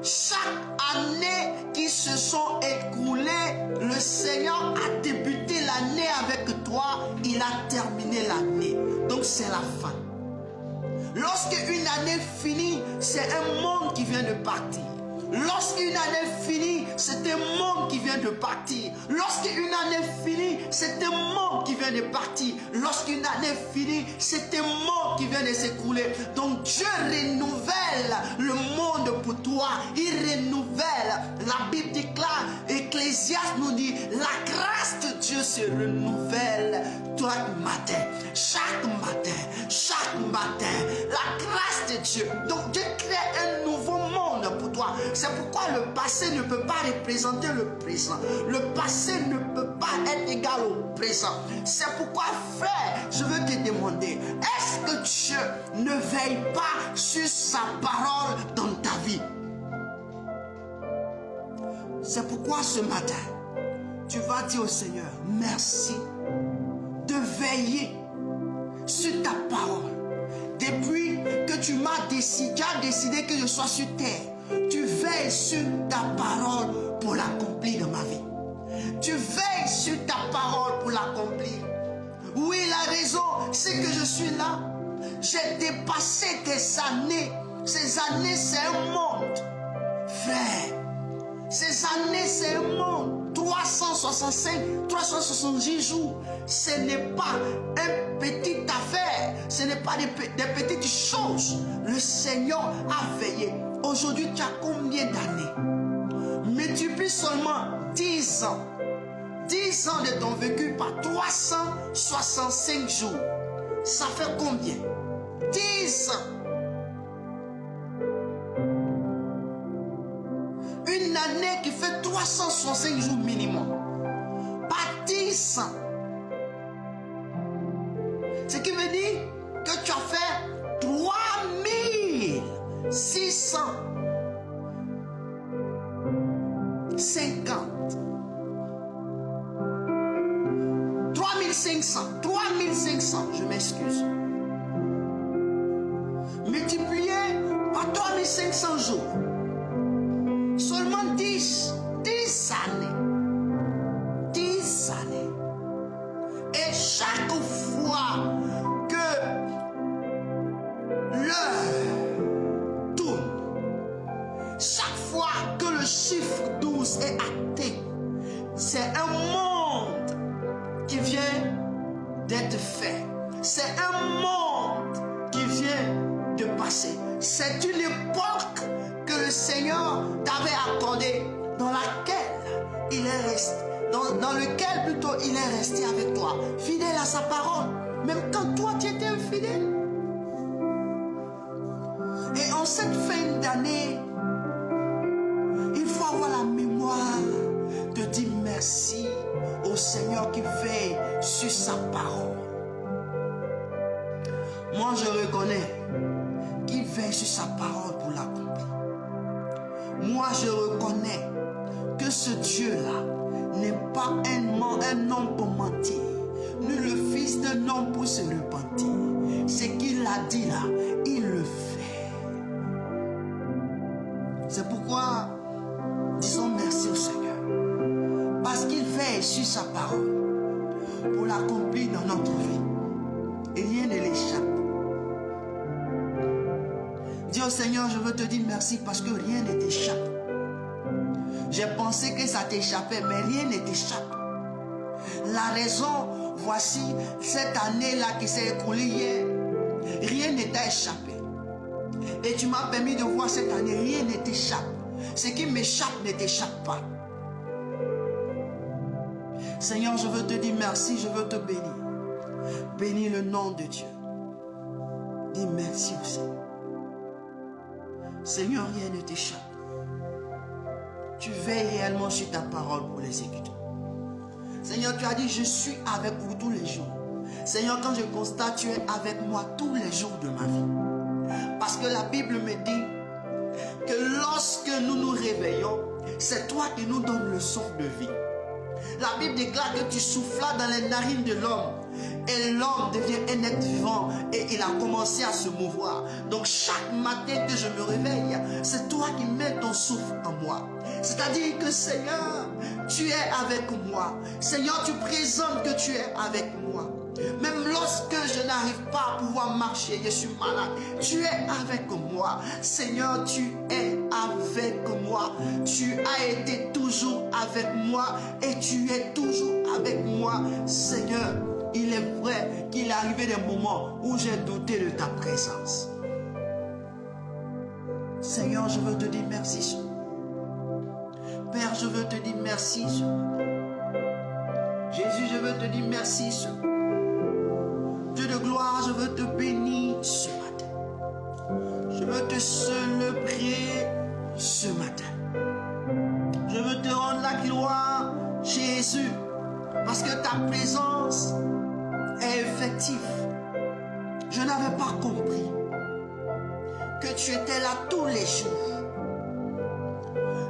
Speaker 1: Chaque année qui se sont écoulées, le Seigneur a débuté l'année avec toi, il a terminé l'année. Donc c'est la fin. Lorsque une année finit, c'est un monde qui vient de partir. Lorsqu'une année finit, c'est un monde qui vient de partir. Lorsqu'une année finit, c'est un monde qui vient de partir. Lorsqu'une année finit, c'est un monde qui vient de s'écrouler. Donc Dieu renouvelle le monde pour toi. Il renouvelle. La Bible déclare, Ecclésiaste nous dit, la grâce de Dieu se renouvelle chaque matin. Chaque matin. Chaque matin. La grâce de Dieu. Donc Dieu crée un nouveau monde pour toi. C'est pourquoi le passé ne peut pas représenter le présent. Le passé ne peut pas être égal au présent. C'est pourquoi, frère, je veux te demander, est-ce que Dieu ne veille pas sur sa parole dans ta vie? C'est pourquoi ce matin, tu vas dire au Seigneur, merci de veiller sur ta parole. Depuis que tu m'as décidé que je sois sur terre, tu veilles sur ta parole pour l'accomplir dans ma vie. Tu veilles sur ta parole pour l'accomplir. Oui, la raison, c'est que je suis là. J'ai dépassé des années. Ces années, c'est un monde. Frère, ces années, c'est un monde. 365, 370 jours. Ce n'est pas une petite affaire. Ce n'est pas des petites choses. Le Seigneur a veillé. Aujourd'hui, tu as combien d'années? Multiplie seulement 10 ans. 10 ans de ton vécu par 365 jours. Ça fait combien? 10 ans. Une année qui fait 365 jours minimum. Par 10 ans. Ce qui veut dire que tu as fait 3650. 3500, je m'excuse. multiplié par 3500 jours. Seulement 10 années. 10 années. Et chaque fois que l'heure tourne, chaque fois que le chiffre 12 est acté, c'est un monde qui vient d'être fait. C'est un monde qui vient de passer. C'est une époque que le Seigneur t'avait accordée, dans laquelle il est resté, dans lequel plutôt il est resté avec toi, fidèle à sa parole, même quand toi tu étais infidèle. Et en cette fin d'année, il faut avoir la mémoire de dire merci au Seigneur qui veille sur sa parole. Moi, je reconnais qu'il veille sur sa parole pour l'accomplir. Moi, je reconnais que ce Dieu-là n'est pas un homme pour mentir, ni le fils d'un homme pour se repentir. Ce qu'il a dit là, il le fait. C'est pourquoi, disons merci au Seigneur, parce qu'il veille sur sa parole pour l'accomplir dans notre vie. Et rien ne l'échappe. Dis au Seigneur, je veux te dire merci parce que rien ne t'échappe. J'ai pensé que ça t'échappait, mais rien ne t'échappe. La raison, voici cette année-là qui s'est écoulée hier, rien ne t'a échappé. Et tu m'as permis de voir cette année, rien ne t'échappe. Ce qui m'échappe ne t'échappe pas. Seigneur, je veux te dire merci, je veux te bénir. Bénis le nom de Dieu. Dis merci au Seigneur. Seigneur, rien ne t'échappe. Tu veilles réellement sur ta parole pour l'exécuter. Seigneur, tu as dit, je suis avec vous tous les jours. Seigneur, quand je constate, tu es avec moi tous les jours de ma vie. Parce que la Bible me dit que lorsque nous nous réveillons, c'est toi qui nous donnes le souffle de vie. La Bible déclare que tu soufflas dans les narines de l'homme et l'homme devient un être vivant et il a commencé à se mouvoir. Donc chaque matin que je me réveille, c'est toi qui mets ton souffle en moi. C'est-à-dire que Seigneur, tu es avec moi. Seigneur, tu présentes que tu es avec moi. Même lorsque je n'arrive pas à pouvoir marcher, je suis malade, tu es avec moi. Seigneur, tu es avec moi. Tu as été toujours avec moi et tu es toujours avec moi. Seigneur, il est vrai qu'il est arrivé des moments où j'ai douté de ta présence. Seigneur, je veux te dire merci. Père, je veux te dire merci. Jésus, je veux te dire merci. Dieu de gloire, je veux te bénir ce matin. Je veux te célébrer ce matin. Je veux te rendre la gloire, Jésus, parce que ta présence est effective. Je n'avais pas compris que tu étais là tous les jours.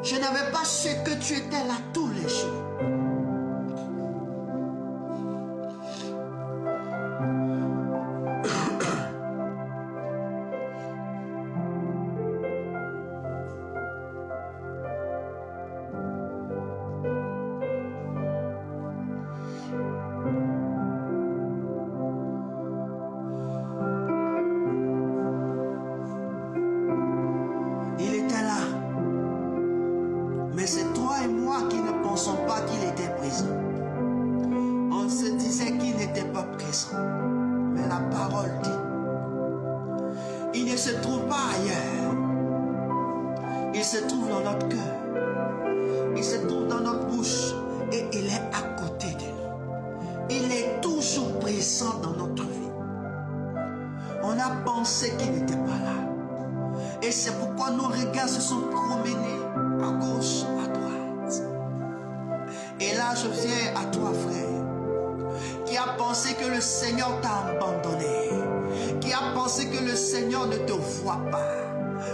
Speaker 1: Je n'avais pas su que tu étais là tous les jours.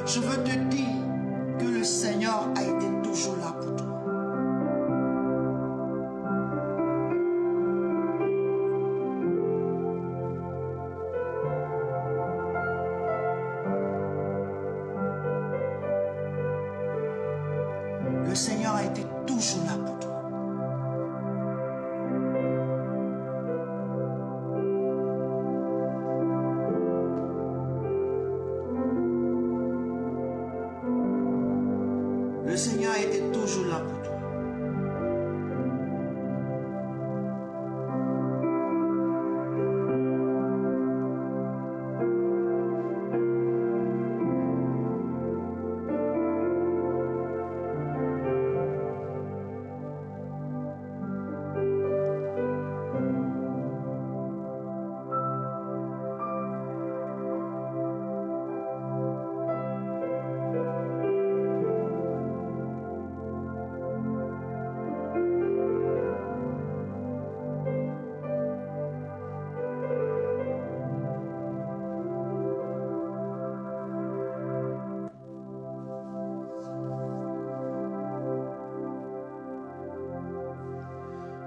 Speaker 1: Je veux te dire que le Seigneur a été toujours là pour toi. Le Seigneur a été toujours là pour toi. Le Seigneur a été toujours là pour toi.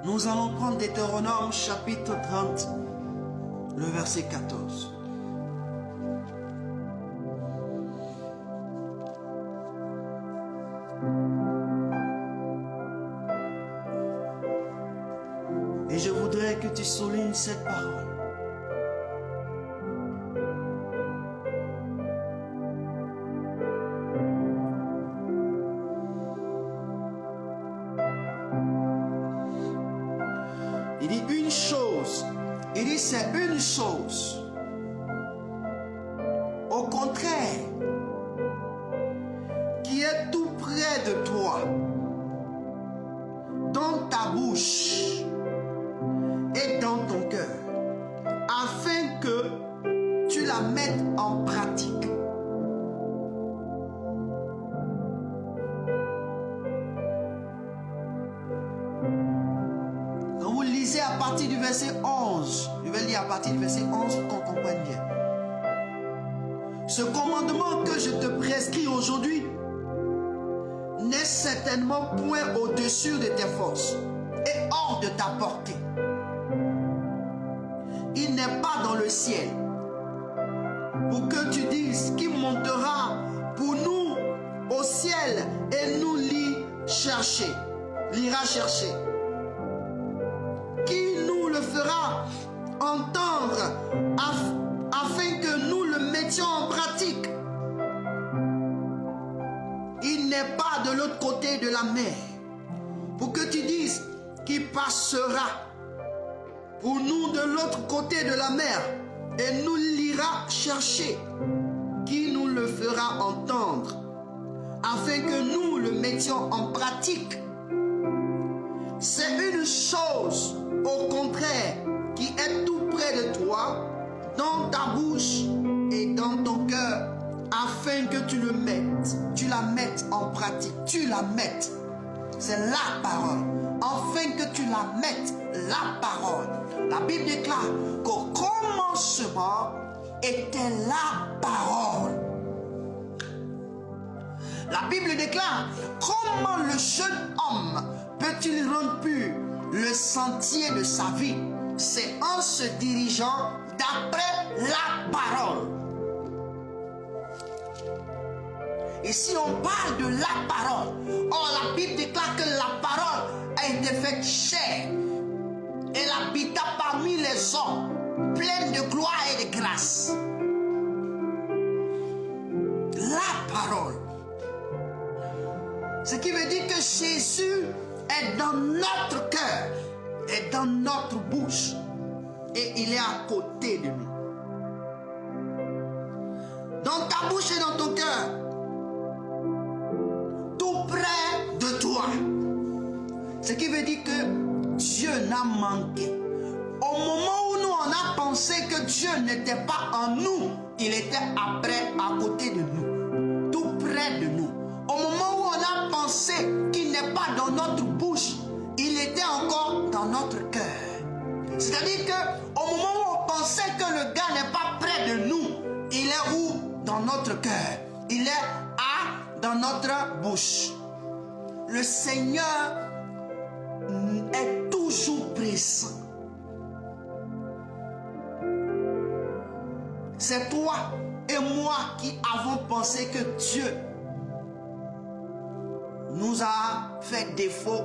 Speaker 1: Nous allons prendre Deutéronome chapitre 30, le verset 14. Et je voudrais que tu soulignes cette parole. Il dit une chose. Il dit c'est une chose. Au contraire, qui est tout près de toi, dans ta bouche et dans ton cœur, afin que tu la mettes en pratique. À partir du verset 11, je vais lire à partir du verset 11 pour qu'on comprenne bien. Ce commandement que je te prescris aujourd'hui n'est certainement point au-dessus de tes forces et hors de ta portée. Il n'est pas dans le ciel pour que tu dises qui montera pour nous au ciel et nous l'ira chercher. Qui nous le fera entendre afin que nous le mettions en pratique. Il n'est pas de l'autre côté de la mer pour que tu dises qui passera pour nous de l'autre côté de la mer et nous l'ira chercher. Qui nous le fera entendre afin que nous le mettions en pratique. C'est une chose, au contraire, qui est tout près de toi, dans ta bouche et dans ton cœur, afin que tu la mettes en pratique, tu la mettes. C'est la parole. Afin que tu la mettes, la parole. La Bible déclare qu'au commencement était la parole. La Bible déclare comment le jeune homme peut-il rendre pur le sentier de sa vie? C'est en se dirigeant d'après la parole. Et si on parle de la parole, la Bible déclare que la parole a été faite chair. Elle habita parmi les hommes, pleine de gloire et de grâce. La parole. Ce qui veut dire que Jésus est dans notre cœur, est dans notre bouche et il est à côté de nous. Dans ta bouche et dans ton cœur, tout près de toi. Ce qui veut dire que Dieu n'a manqué. Au moment où nous on a pensé que Dieu n'était pas en nous, il était après à côté de nous, tout près de nous. Au moment où on a pensé qu'il n'est pas dans notre bouche, il était encore dans notre cœur. C'est-à-dire qu'au moment où on pensait que le gars n'est pas près de nous, il est où? Dans notre cœur. Il est dans notre bouche. Le Seigneur est toujours présent. C'est toi et moi qui avons pensé que Dieu nous a fait défaut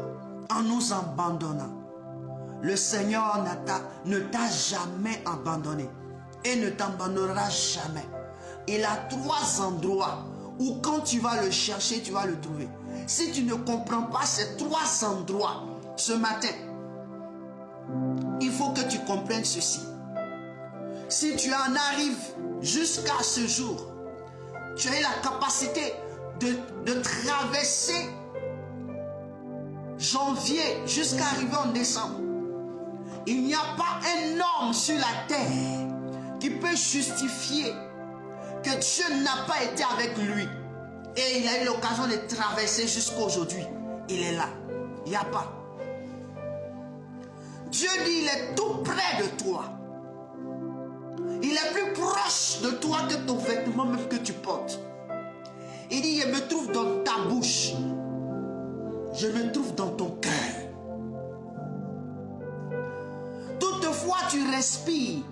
Speaker 1: en nous abandonnant. Le Seigneur ne t'a jamais abandonné et ne t'abandonnera jamais. Il a 3 endroits où quand tu vas le chercher, tu vas le trouver. Si tu ne comprends pas ces 3 endroits ce matin, il faut que tu comprennes ceci. Si tu en arrives jusqu'à ce jour, tu as eu la capacité de traverser janvier jusqu'à arriver en décembre. Il n'y a pas un homme sur la terre qui peut justifier que Dieu n'a pas été avec lui. Et il a eu l'occasion de traverser jusqu'à aujourd'hui. Il est là. Il n'y a pas. Dieu dit, il est tout près de toi. Il est plus proche de toi que ton vêtement même que tu portes. Il dit, je me trouve dans ta bouche. Je me trouve dans ton cœur. Toutefois, tu respires.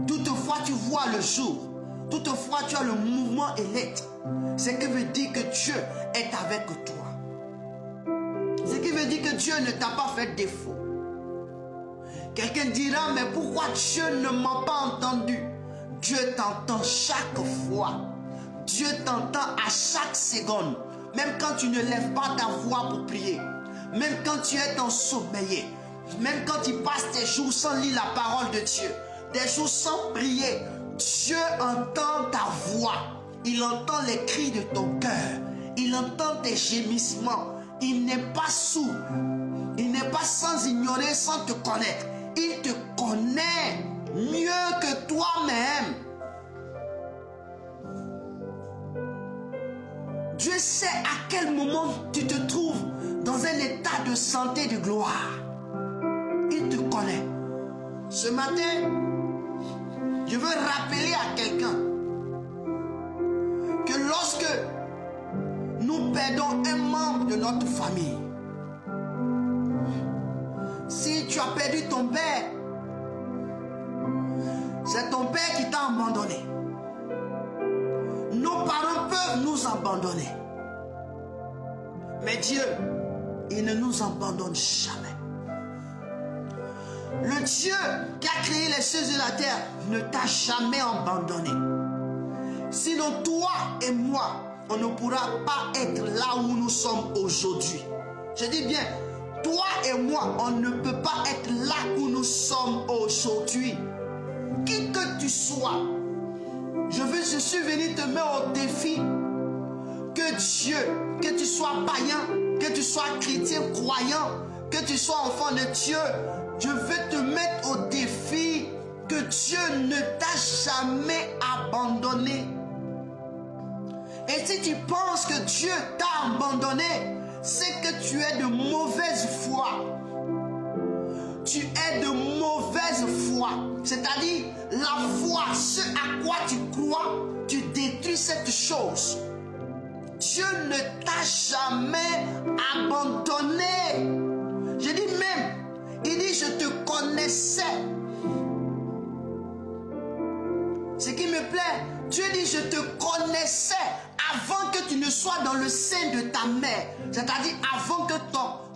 Speaker 1: Toutefois, tu vois le jour. Toutefois, tu as le mouvement et l'être. Ce qui veut dire que Dieu est avec toi. Ce qui veut dire que Dieu ne t'a pas fait défaut. Quelqu'un dira, mais pourquoi Dieu ne m'a pas entendu? Dieu t'entend chaque fois. Dieu t'entend à chaque seconde. Même quand tu ne lèves pas ta voix pour prier. Même quand tu es ensommeillé. Même quand tu passes tes jours sans lire la parole de Dieu. Des jours sans prier. Dieu entend ta voix. Il entend les cris de ton cœur. Il entend tes gémissements. Il n'est pas sourd. Il n'est pas sans ignorer, sans te connaître. Il te connaît mieux que toi-même. Dieu sait à quel moment tu te trouves dans un état de santé, de gloire. Il te connaît. Ce matin, je veux rappeler à quelqu'un que lorsque nous perdons un membre de notre famille, si tu as perdu ton père, c'est ton père qui t'a abandonné. Nos parents peuvent nous abandonner. Mais Dieu, il ne nous abandonne jamais. Le Dieu qui a créé les cieux et la terre ne t'a jamais abandonné. Sinon, toi et moi, on ne pourra pas être là où nous sommes aujourd'hui. Je dis bien, toi et moi, on ne peut pas être là où nous sommes aujourd'hui. Qui que tu sois, je suis venu te mettre au défi que Dieu, que tu sois païen, que tu sois chrétien, croyant, que tu sois enfant de Dieu, je veux te mettre au défi que Dieu ne t'a jamais abandonné. Et si tu penses que Dieu t'a abandonné, c'est que tu es de mauvaise foi. Tu es de mauvaise foi. C'est-à-dire, la foi, ce à quoi tu crois, tu détruis cette chose. Dieu ne t'a jamais abandonné. Je dis même, il dit, je te connaissais. Ce qui me plaît, Dieu dit, je te connaissais avant que tu ne sois dans le sein de ta mère. C'est-à-dire, avant que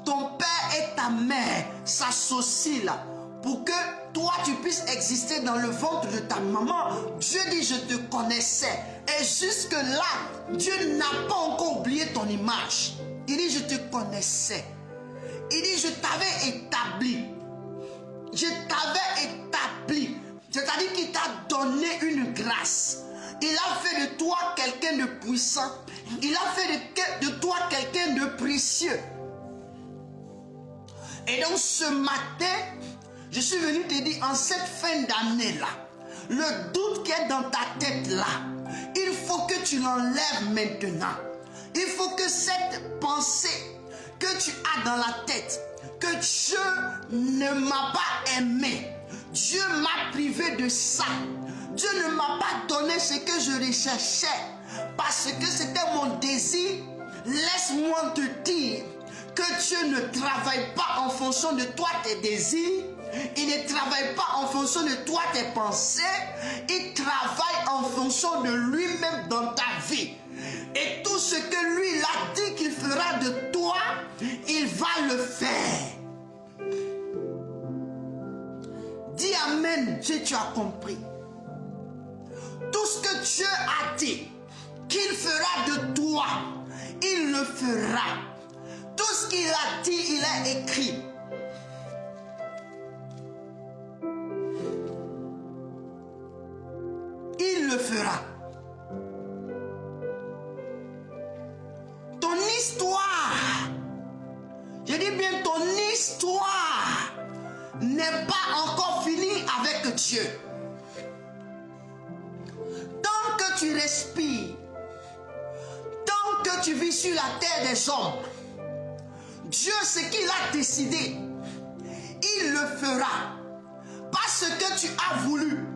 Speaker 1: ton père et ta mère s'associent là. Pour que toi, tu puisses exister dans le ventre de ta maman. Dieu dit, je te connaissais. Et jusque-là, Dieu n'a pas encore oublié ton image. Il dit, je te connaissais. Il dit, je t'avais établi. Je t'avais établi. C'est-à-dire qu'il t'a donné une grâce. Il a fait de toi quelqu'un de puissant. Il a fait de toi quelqu'un de précieux. Et donc ce matin, je suis venu te dire, en cette fin d'année-là, le doute qui est dans ta tête-là, il faut que tu l'enlèves maintenant. Il faut que cette pensée que tu as dans la tête, que Dieu ne m'a pas aimé, Dieu m'a privé de ça, Dieu ne m'a pas donné ce que je recherchais, parce que c'était mon désir. Laisse-moi te dire que Dieu ne travaille pas en fonction de toi tes désirs. Il ne travaille pas en fonction de toi tes pensées. Il travaille en fonction de lui-même dans ta vie. Et tout ce que lui il a dit qu'il fera de il va le faire. Dis Amen si tu as compris. Tout ce que Dieu a dit qu'il fera de toi, il le fera. Tout ce qu'il a dit, il a écrit. Il le fera. Ton histoire, je dis bien ton histoire, n'est pas encore finie avec Dieu. Tant que tu respires, tant que tu vis sur la terre des hommes, Dieu, ce qu'il a décidé, il le fera. Pas ce que tu as voulu,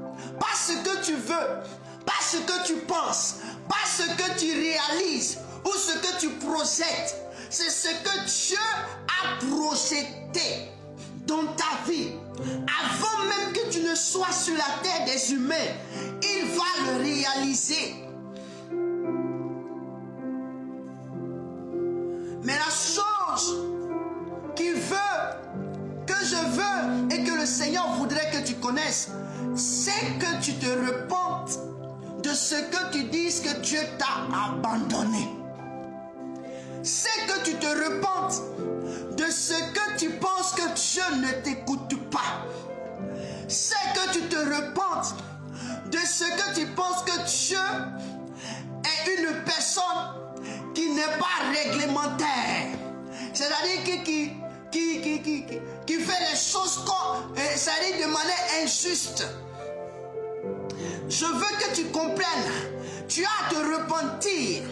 Speaker 1: pas ce que tu veux, pas ce que tu penses, pas ce que tu réalises ou ce que tu projettes. C'est ce que Dieu a projeté dans ta vie. Avant même que tu ne sois sur la terre des humains, il va le réaliser. Mais la chose qu'il veut, que je veux et que le Seigneur voudrait que tu connaisses, c'est que tu te repentes de ce que tu dises que Dieu t'a abandonné. C'est que tu te repentes de ce que tu penses que Dieu ne t'écoute pas. C'est que tu te repentes de ce que tu penses que Dieu est une personne qui n'est pas réglementaire. C'est-à-dire qui fait les choses de manière injuste. Je veux que tu comprennes. Tu as à te repentir.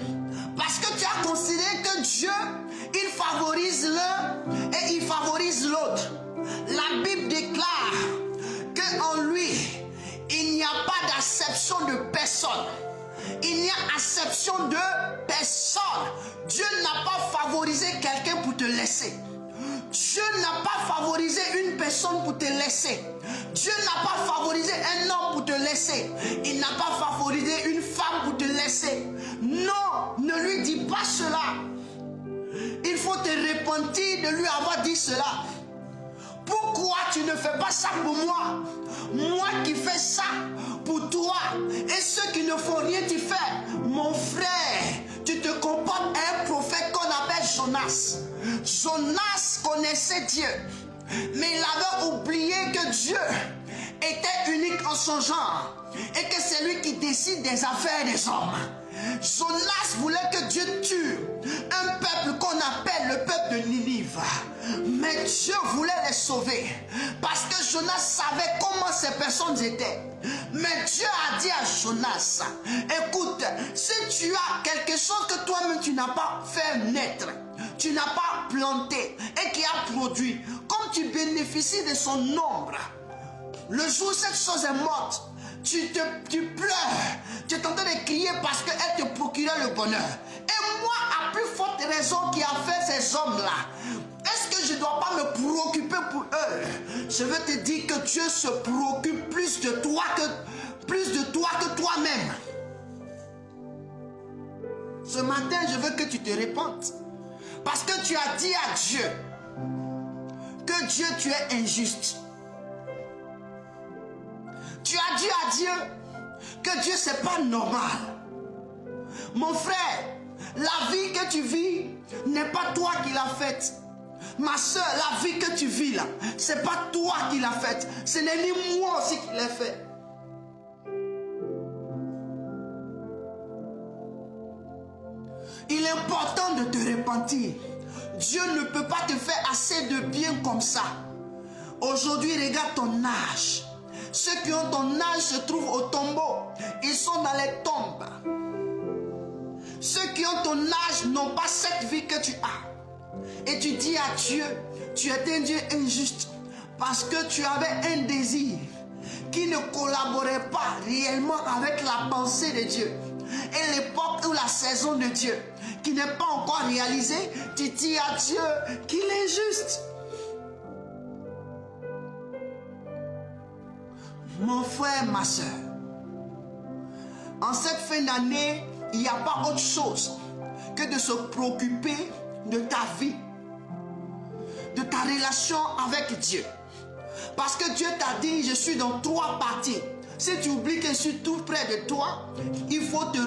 Speaker 1: Parce que tu as considéré que Dieu, il favorise l'un et il favorise l'autre. La Bible déclare qu'en lui, il n'y a pas d'acception de personne. Il n'y a acception de personne. Dieu n'a pas favorisé quelqu'un pour te laisser. Dieu n'a pas favorisé une personne pour te laisser. Dieu n'a pas favorisé un homme pour te laisser. Il n'a pas favorisé une femme pour te laisser. Non, ne lui dis pas cela. Il faut te repentir de lui avoir dit cela. Pourquoi tu ne fais pas ça pour moi? Moi qui fais ça pour toi. Et ceux qui ne font rien, tu fais. Mon frère, tu te comportes un prophète qu'on appelle Jonas. Jonas connaissait Dieu. Mais il avait oublié que Dieu était unique en son genre. Et que c'est lui qui décide des affaires des hommes. Jonas voulait que Dieu tue un peuple qu'on appelle le peuple de Ninive. Mais Dieu voulait les sauver. Parce que Jonas savait comment ces personnes étaient. Mais Dieu a dit à Jonas, écoute, si tu as quelque chose que toi-même tu n'as pas fait naître, tu n'as pas planté et qui a produit, comme tu bénéficies de son ombre, le jour où cette chose est morte, tu pleures, tu es en train de crier parce qu'elle te procurait le bonheur. Et moi, à plus forte raison qui a fait ces hommes-là, est-ce que je ne dois pas me préoccuper pour eux? Je veux te dire que Dieu se préoccupe plus de toi que toi-même. Ce matin, je veux que tu te repentes. Parce que tu as dit à Dieu que Dieu, tu es injuste. Tu as dit à Dieu que Dieu, c'est pas normal. Mon frère, la vie que tu vis n'est pas toi qui l'as faite. Ma soeur, la vie que tu vis là, c'est pas toi qui l'as faite. Ce n'est ni moi aussi qui l'ai fait. Il est important de te repentir. Dieu ne peut pas te faire assez de bien comme ça. Aujourd'hui, regarde ton âge. Ceux qui ont ton âge se trouvent au tombeau. Ils sont dans les tombes. Ceux qui ont ton âge n'ont pas cette vie que tu as. Et tu dis à Dieu, tu es un Dieu injuste. Parce que tu avais un désir qui ne collaborait pas réellement avec la pensée de Dieu. Et l'époque ou la saison de Dieu qui n'est pas encore réalisée, tu dis à Dieu qu'il est juste. Mon frère, ma soeur, en cette fin d'année, il n'y a pas autre chose que de se préoccuper de ta vie de ta relation avec Dieu. Parce que Dieu t'a dit, je suis dans 3 parties. Si tu oublies que je suis tout près de toi, il faut te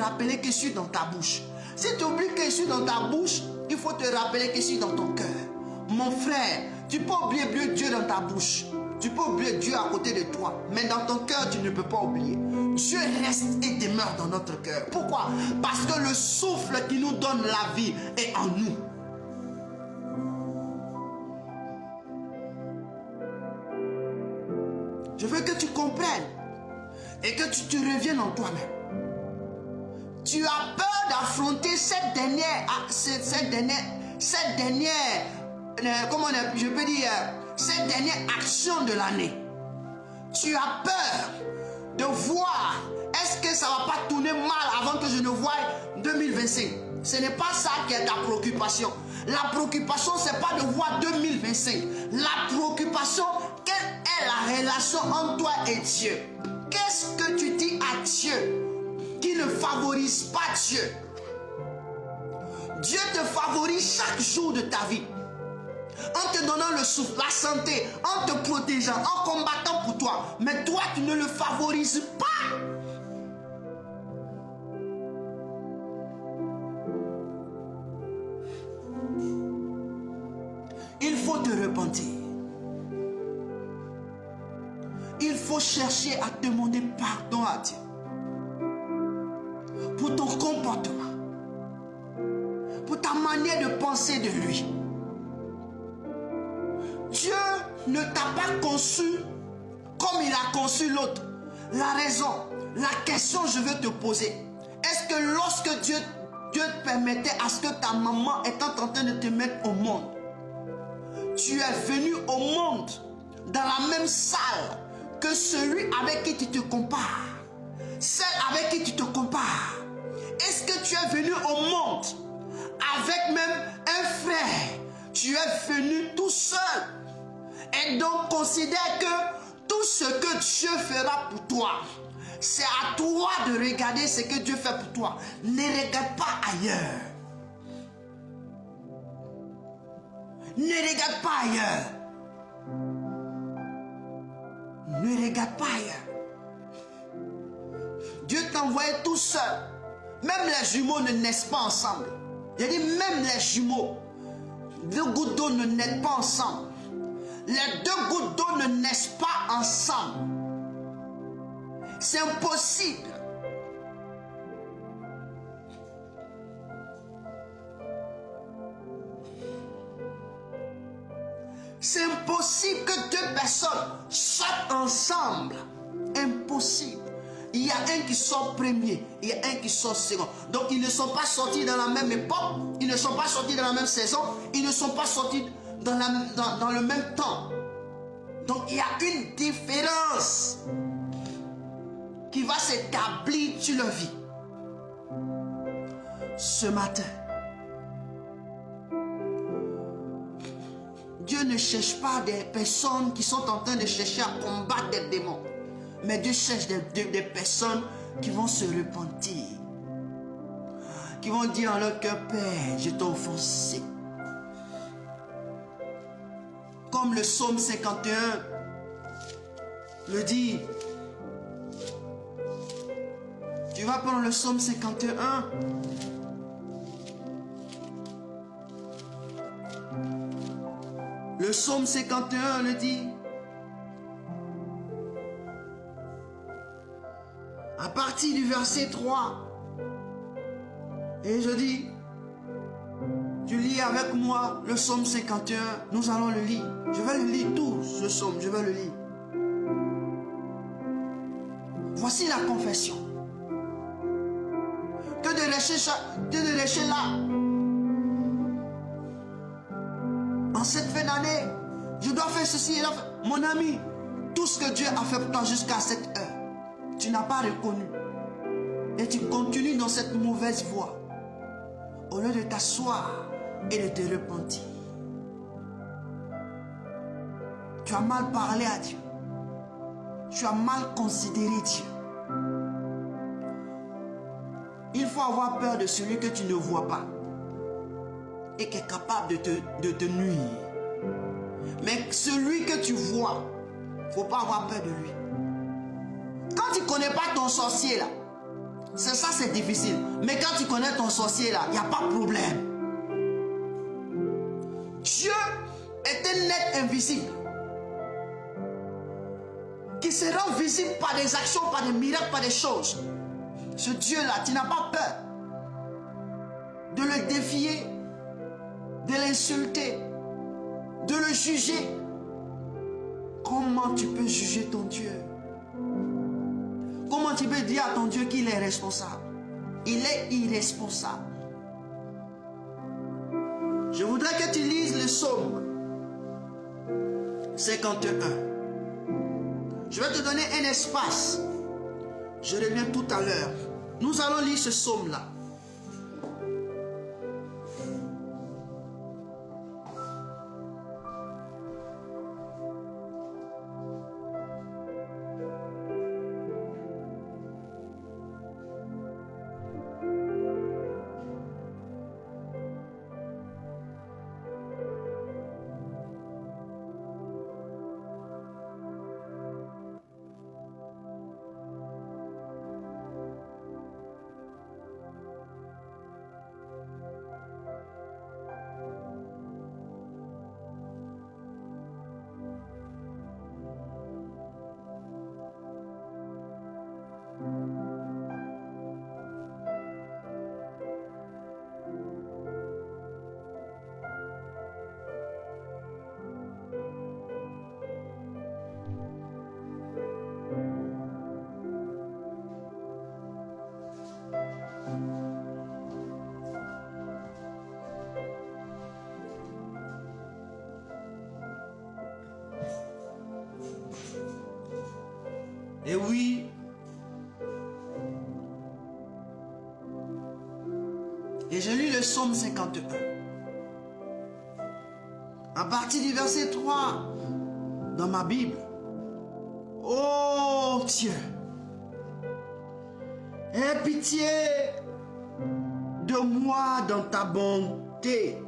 Speaker 1: rappeler que je suis dans ta bouche. Si tu oublies que je suis dans ta bouche, il faut te rappeler que je suis dans ton cœur. Mon frère, tu peux oublier Dieu dans ta bouche. Tu peux oublier Dieu à côté de toi. Mais dans ton cœur, tu ne peux pas oublier. Dieu reste et demeure dans notre cœur. Pourquoi? Parce que le souffle qui nous donne la vie est en nous. Je veux que tu comprennes et que tu te reviennes en toi-même. Tu as peur d'affronter cette dernière action de l'année. Tu as peur de voir, est-ce que ça ne va pas tourner mal avant que je ne voie 2025? Ce n'est pas ça qui est ta préoccupation. La préoccupation, ce n'est pas de voir 2025. La préoccupation, quelle est la relation entre toi et Dieu? Qu'est-ce que tu dis à Dieu qui ne favorise pas Dieu? Dieu te favorise chaque jour de ta vie. En te donnant le souffle, la santé, en te protégeant, en combattant pour toi. Mais toi, tu ne le favorises pas. Il faut te repentir. Il faut chercher à demander pardon à Dieu pour ton comportement, pour ta manière de penser de lui. Dieu ne t'a pas conçu comme il a conçu l'autre. La raison, la question que je veux te poser, est-ce que lorsque Dieu te permettait à ce que ta maman était en train de te mettre au monde, tu es venu au monde dans la même salle que celui avec qui tu te compares, celle avec qui tu te compares? Est-ce que tu es venu au monde avec même un frère? Tu es venu tout seul. Et donc considère que tout ce que Dieu fera pour toi, c'est à toi de regarder ce que Dieu fait pour toi. Ne regarde pas ailleurs. Ne regarde pas ailleurs. Ne regarde pas ailleurs. Dieu t'a envoyé tout seul. Même les jumeaux ne naissent pas ensemble. J'ai dit même les jumeaux. 2 gouttes d'eau ne naissent pas ensemble. Les 2 gouttes d'eau ne naissent pas ensemble. C'est impossible. C'est impossible que 2 personnes sortent ensemble. Impossible. Il y a un qui sort premier, il y a un qui sort second. Donc ils ne sont pas sortis dans la même époque, ils ne sont pas sortis dans la même saison, ils ne sont pas sortis dans le même temps. Donc il y a une différence qui va s'établir sur leur vie. Ce matin, Dieu ne cherche pas des personnes qui sont en train de chercher à combattre des démons. Mais Dieu cherche des personnes qui vont se repentir. Qui vont dire en leur cœur, Père, je t'ai offensé. Comme le psaume 51 le dit. Tu vas prendre le psaume 51. Le psaume 51 le dit. À partir du verset 3. Et je dis, tu lis avec moi le psaume 51. Nous allons le lire. Je vais le lire tout, ce psaume. Je vais le lire. Voici la confession. Que de lâcher là. En cette fin d'année, je dois faire ceci et là. Mon ami, tout ce que Dieu a fait pour toi jusqu'à cette heure, tu n'as pas reconnu. Et tu continues dans cette mauvaise voie. Au lieu de t'asseoir et de te repentir. Tu as mal parlé à Dieu. Tu as mal considéré Dieu. Il faut avoir peur de celui que tu ne vois pas. et qui est capable de te nuire. Mais celui que tu vois, il ne faut pas avoir peur de lui. Quand tu ne connais pas ton sorcier là, c'est difficile. Mais quand tu connais ton sorcier là, il n'y a pas de problème. Dieu est un être invisible qui se rend visible par des actions, par des miracles, par des choses. Ce Dieu-là, tu n'as pas peur de le défier, de l'insulter, de le juger. Comment tu peux juger ton Dieu? Comment tu peux dire à ton Dieu qu'il est responsable? Il est irresponsable. Je voudrais que tu lises le psaume 51. Je vais te donner un espace. Je reviens tout à l'heure. Nous allons lire ce psaume-là. Et oui, et je lis le psaume 51. À partir du verset 3 dans ma Bible. Oh Dieu, aie pitié de moi dans ta bonté,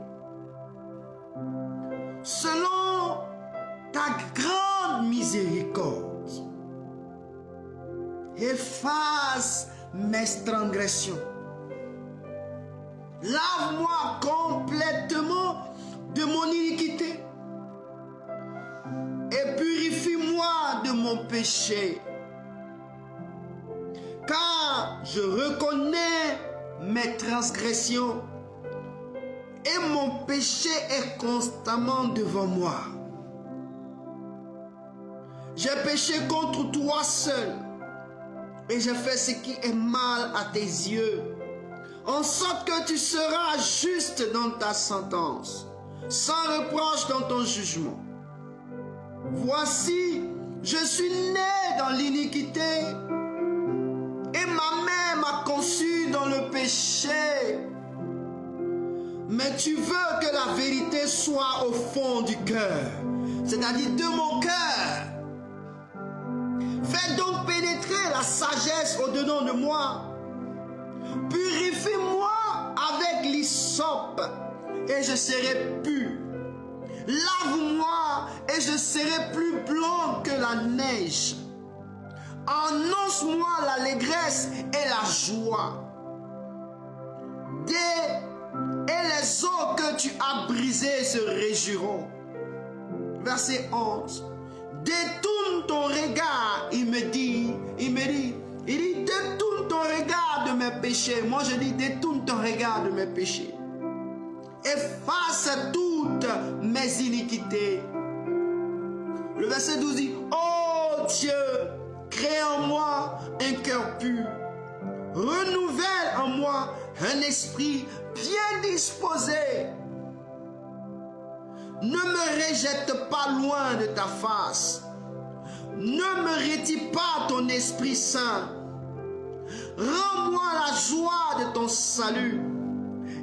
Speaker 1: selon ta grande miséricorde. Efface mes transgressions. Lave-moi complètement de mon iniquité et purifie-moi de mon péché. Car je reconnais mes transgressions et mon péché est constamment devant moi. J'ai péché contre toi seul et j'ai fait ce qui est mal à tes yeux, en sorte que tu seras juste dans ta sentence, sans reproche dans ton jugement. Voici, je suis né dans l'iniquité, et ma mère m'a conçu dans le péché. Mais tu veux que la vérité soit au fond du cœur, c'est-à-dire de mon cœur. Fais donc pénétrer la sagesse au-dedans de moi. Purifie-moi avec l'hysope et je serai pur. Lave-moi et je serai plus blanc que la neige. Annonce-moi l'allégresse et la joie. Et les eaux que tu as brisées se réjouiront. Verset 11. Détourne ton regard, il dit, détourne ton regard de mes péchés. Moi je dis, détourne ton regard de mes péchés. Efface toutes mes iniquités. Le verset 12 dit, oh Dieu, crée en moi un cœur pur. Renouvelle en moi un esprit bien disposé. Ne me rejette pas loin de ta face. Ne me retire pas ton Esprit Saint. Rends-moi la joie de ton salut.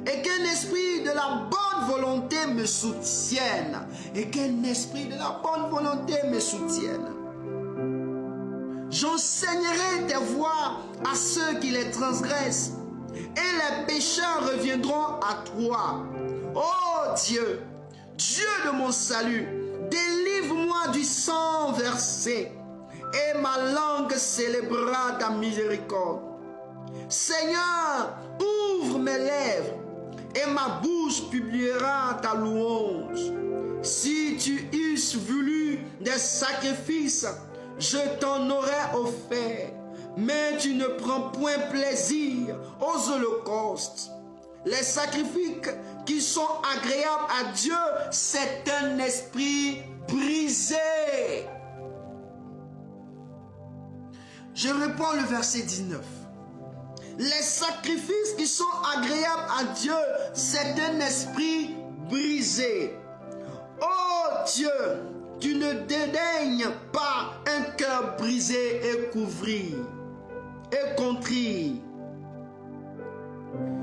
Speaker 1: Et qu'un esprit de la bonne volonté me soutienne. Et qu'un esprit de la bonne volonté me soutienne. J'enseignerai tes voies à ceux qui les transgressent. Et les pécheurs reviendront à toi. Oh Dieu, Dieu de mon salut, délivre-moi du sang versé et ma langue célébrera ta miséricorde. Seigneur, ouvre mes lèvres et ma bouche publiera ta louange. Si tu eusses voulu des sacrifices, je t'en aurais offert, mais tu ne prends point plaisir aux holocaustes. Les sacrifices qui sont agréables à Dieu, c'est un esprit brisé. Je reprends le verset 19. Les sacrifices qui sont agréables à Dieu, c'est un esprit brisé. Oh Dieu, tu ne dédaignes pas un cœur brisé et couvri et contrit.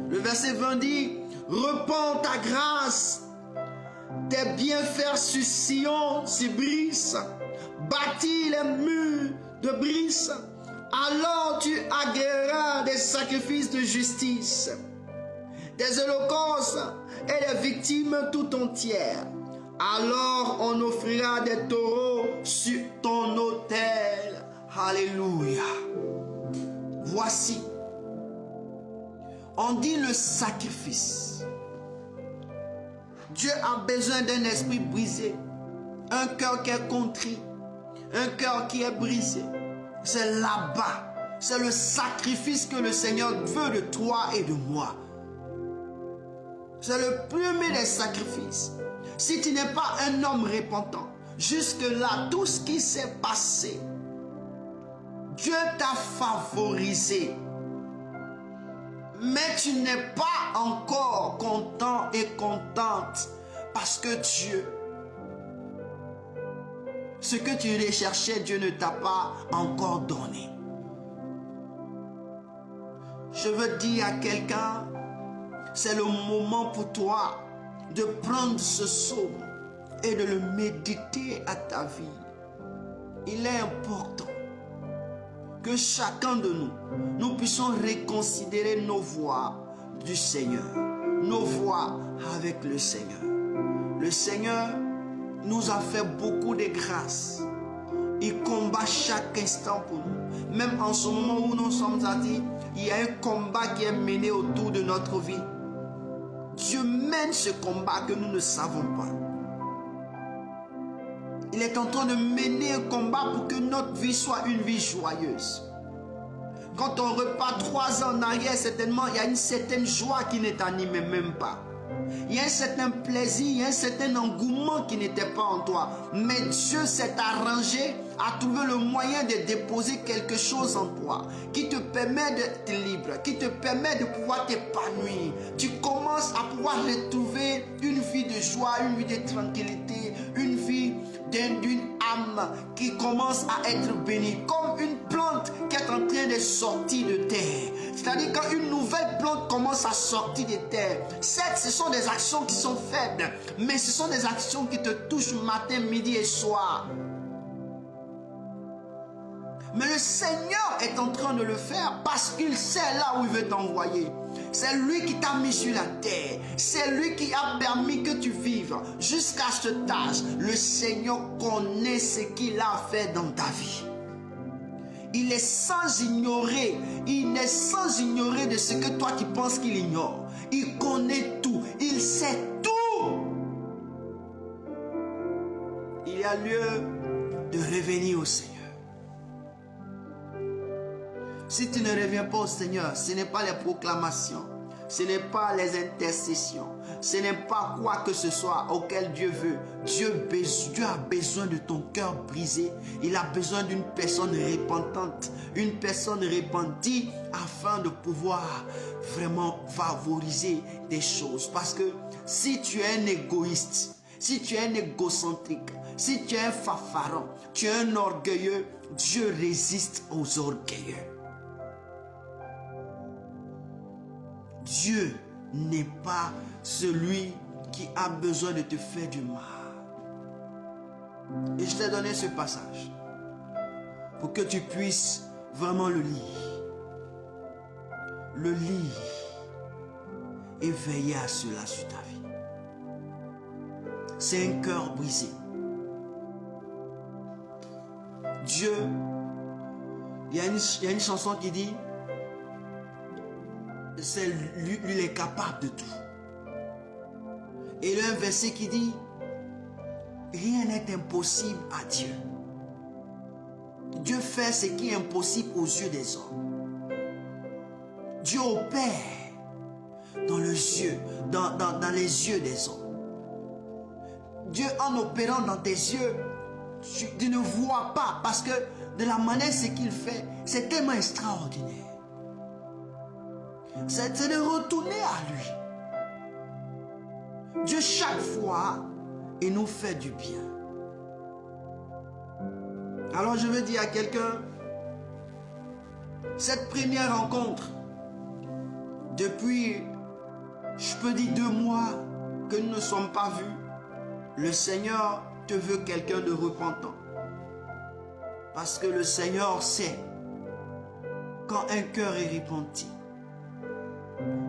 Speaker 1: Le verset 20 dit, repends ta grâce, tes bienfaits sur Sion se brisent, bâtis les murs de brise, alors tu agréeras des sacrifices de justice, des holocaustes et des victimes tout entières. Alors on offrira des taureaux sur ton autel. Alléluia. Voici, on dit le sacrifice. Dieu a besoin d'un esprit brisé, un cœur qui est contrit, un cœur qui est brisé. C'est là-bas, c'est le sacrifice que le Seigneur veut de toi et de moi. C'est le premier des sacrifices. Si tu n'es pas un homme repentant, jusque-là, tout ce qui s'est passé, Dieu t'a favorisé. Mais tu n'es pas encore content et contente parce que Dieu, ce que tu recherchais, Dieu ne t'a pas encore donné. Je veux dire à quelqu'un, c'est le moment pour toi de prendre ce psaume et de le méditer à ta vie. Il est important que chacun de nous, nous puissions reconsidérer nos voies du Seigneur, nos voies avec le Seigneur. Le Seigneur nous a fait beaucoup de grâces. Il combat chaque instant pour nous. Même en ce moment où nous sommes assis, il y a un combat qui est mené autour de notre vie. Dieu mène ce combat que nous ne savons pas. Il est en train de mener un combat pour que notre vie soit une vie joyeuse. Quand on repart 3 ans en arrière, certainement, il y a une certaine joie qui ne t'animait même pas. Il y a un certain plaisir, il y a un certain engouement qui n'était pas en toi. Mais Dieu s'est arrangé à trouver le moyen de déposer quelque chose en toi qui te permet d'être libre, qui te permet de pouvoir t'épanouir. Tu commences à pouvoir retrouver une vie de joie, une vie de tranquillité, une vie d'une âme qui commence à être bénie, comme une plante qui est en train de sortir de terre. C'est-à-dire quand une nouvelle plante commence à sortir de terre, certes ce sont des actions qui sont faibles, mais ce sont des actions qui te touchent matin, midi et soir. Mais le Seigneur est en train de le faire parce qu'il sait là où il veut t'envoyer. C'est lui qui t'a mis sur la terre. C'est lui qui a permis que tu vives jusqu'à cet âge. Le Seigneur connaît ce qu'il a fait dans ta vie. Il est sans ignorer. Il est sans ignorer de ce que toi tu penses qu'il ignore. Il connaît tout. Il sait tout. Il y a lieu de revenir au Seigneur. Si tu ne reviens pas au Seigneur, ce n'est pas les proclamations, ce n'est pas les intercessions, ce n'est pas quoi que ce soit auquel Dieu veut. Dieu a besoin de ton cœur brisé. Il a besoin d'une personne repentante, une personne repentie afin de pouvoir vraiment favoriser des choses. Parce que si tu es un égoïste, si tu es un égocentrique, si tu es un fanfaron, tu es un orgueilleux, Dieu résiste aux orgueilleux. Dieu n'est pas celui qui a besoin de te faire du mal. Et je t'ai donné ce passage pour que tu puisses vraiment le lire. Le lire et veiller à cela sur ta vie. c'est un cœur brisé. Dieu, il y a une chanson qui dit, c'est lui, il est capable de tout. Et il y a un verset qui dit, rien n'est impossible à Dieu. Dieu fait ce qui est impossible aux yeux des hommes. Dieu opère dans les yeux des hommes. Dieu, en opérant dans tes yeux, tu ne vois pas, parce que de la manière ce qu'il fait, c'est tellement extraordinaire. C'est de retourner à lui. Dieu, chaque fois, il nous fait du bien. Alors je veux dire à quelqu'un, cette première rencontre, depuis, je peux dire 2 mois que nous ne sommes pas vus, le Seigneur te veut quelqu'un de repentant. Parce que le Seigneur sait, quand un cœur est repenti,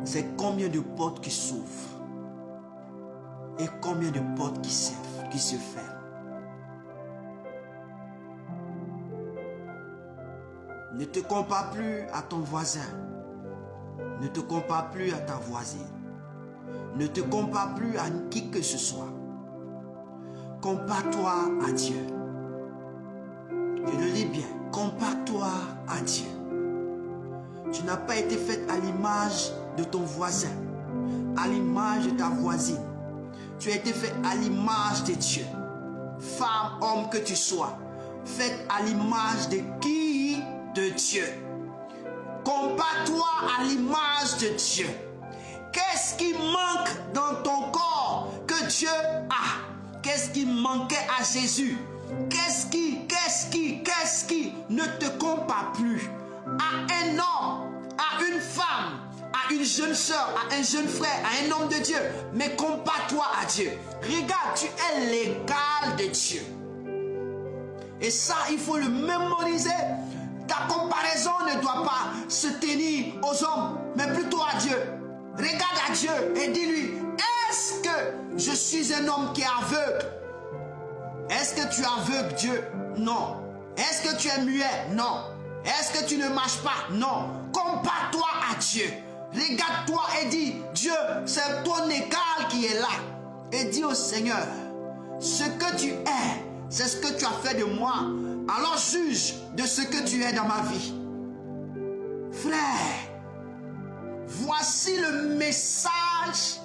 Speaker 1: c'est combien de portes qui s'ouvrent et combien de portes qui se ferment. Ne te compare plus à ton voisin. Ne te compare plus à ta voisine. Ne te compare plus à qui que ce soit. Compare-toi à Dieu. Je le dis bien, compare-toi à Dieu. Tu n'as pas été fait à l'image de ton voisin, à l'image de ta voisine. Tu as été fait à l'image de Dieu. Femme, homme que tu sois, faite à l'image de qui? De Dieu. Compare-toi à l'image de Dieu. Qu'est-ce qui manque dans ton corps que Dieu a? Qu'est-ce qui manquait à Jésus? Qu'est-ce qui ne te compare plus à un homme, à une femme, à une jeune soeur, à un jeune frère, à un homme de Dieu? Mais compare-toi à Dieu. Regarde, tu es l'égal de Dieu. Et ça, il faut le mémoriser. Ta comparaison ne doit pas se tenir aux hommes, mais plutôt à Dieu. Regarde à Dieu et dis-lui, est-ce que je suis un homme qui est aveugle? Est-ce que tu es aveugle, Dieu? Non. Est-ce que tu es muet? Non. Est-ce que tu ne marches pas? Non. Compare-toi à Dieu. Regarde-toi et dis, Dieu, c'est ton égal qui est là. Et dis au Seigneur, ce que tu es, c'est ce que tu as fait de moi. Alors juge de ce que tu es dans ma vie. Frère, voici le message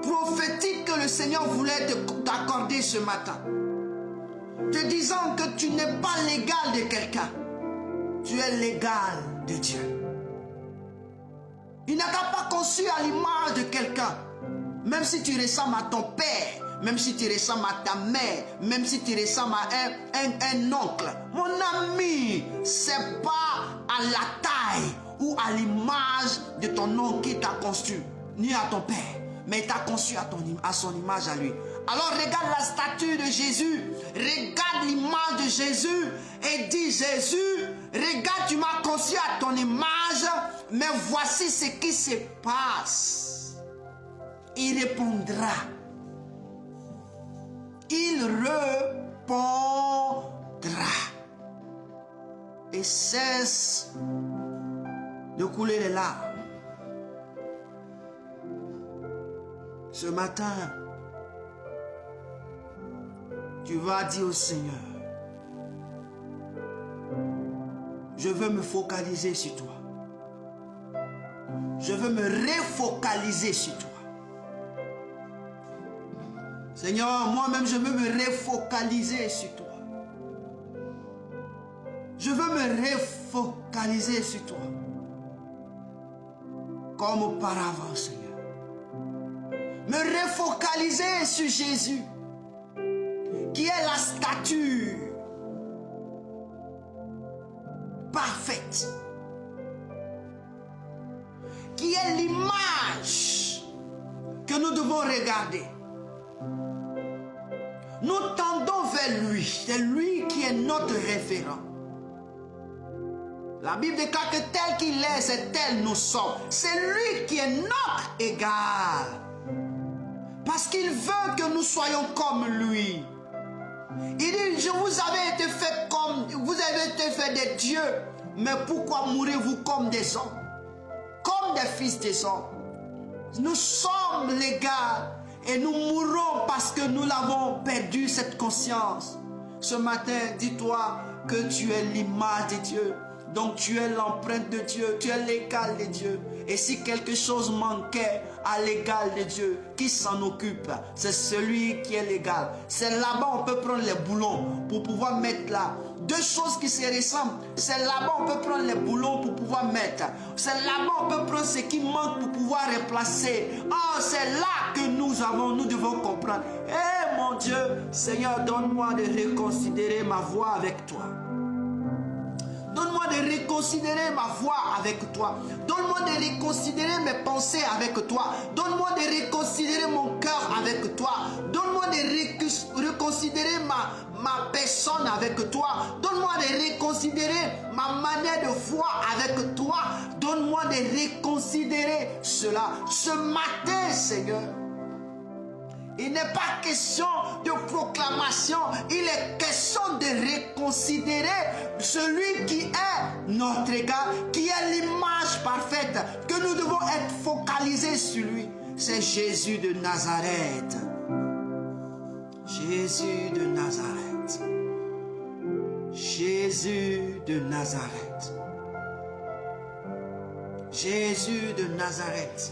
Speaker 1: prophétique que le Seigneur voulait t'accorder ce matin. Te disant que tu n'es pas l'égal de quelqu'un. Tu es l'égal de Dieu. Il n'a pas conçu à l'image de quelqu'un. Même si tu ressembles à ton père, même si tu ressembles à ta mère, même si tu ressembles à un oncle. Mon ami, c'est pas à la taille ou à l'image de ton oncle qui t'a conçu, ni à ton père, mais il t'a conçu à son image à lui. Alors regarde la statue de Jésus, regarde l'image de Jésus et dis, Jésus, regarde, tu m'as conçu à ton image, mais voici ce qui se passe. Il répondra. Il répondra. Et cesse de couler les larmes. Ce matin, tu vas dire au Seigneur, je veux me focaliser sur toi. Je veux me refocaliser sur toi. Seigneur, moi-même, je veux me refocaliser sur toi. Je veux me refocaliser sur toi. Comme auparavant, Seigneur. Me refocaliser sur Jésus, qui est la statue parfaite, qui est l'image que nous devons regarder. Nous tendons vers lui. C'est lui qui est notre référent. La Bible déclare que tel qu'il est, c'est tel nous sommes. C'est lui qui est notre égal. Parce qu'il veut que nous soyons comme lui. Il dit, je vous avais été fait comme, vous avez été fait des dieux, mais pourquoi mourrez-vous comme des hommes? Comme des fils des hommes. Nous sommes les gars et nous mourrons parce que nous l'avons perdu cette conscience. Ce matin, dis-toi que tu es l'image de Dieu. Donc tu es l'empreinte de Dieu, tu es l'égal de Dieu. Et si quelque chose manquait à l'égal de Dieu, qui s'en occupe? C'est celui qui est l'égal. C'est là-bas on peut prendre les boulons pour pouvoir mettre là. Deux choses qui se ressemblent. C'est là-bas on peut prendre les boulons pour pouvoir mettre. C'est là-bas on peut prendre ce qui manque pour pouvoir remplacer. Oh, c'est là que nous devons comprendre. Eh mon Dieu, Seigneur, donne-moi de reconsidérer ma voie avec toi. Donne-moi de reconsidérer ma voix avec toi. Donne-moi de reconsidérer mes pensées avec toi. Donne-moi de reconsidérer mon cœur avec toi. Donne-moi de reconsidérer ma personne avec toi. Donne-moi de reconsidérer ma manière de voir avec toi. Donne-moi de reconsidérer cela. Ce matin, Seigneur, il n'est pas question de proclamation, il est question de reconsidérer celui qui est notre égal, qui est l'image parfaite, que nous devons être focalisés sur lui. C'est Jésus de Nazareth. Jésus de Nazareth. Jésus de Nazareth. Jésus de Nazareth.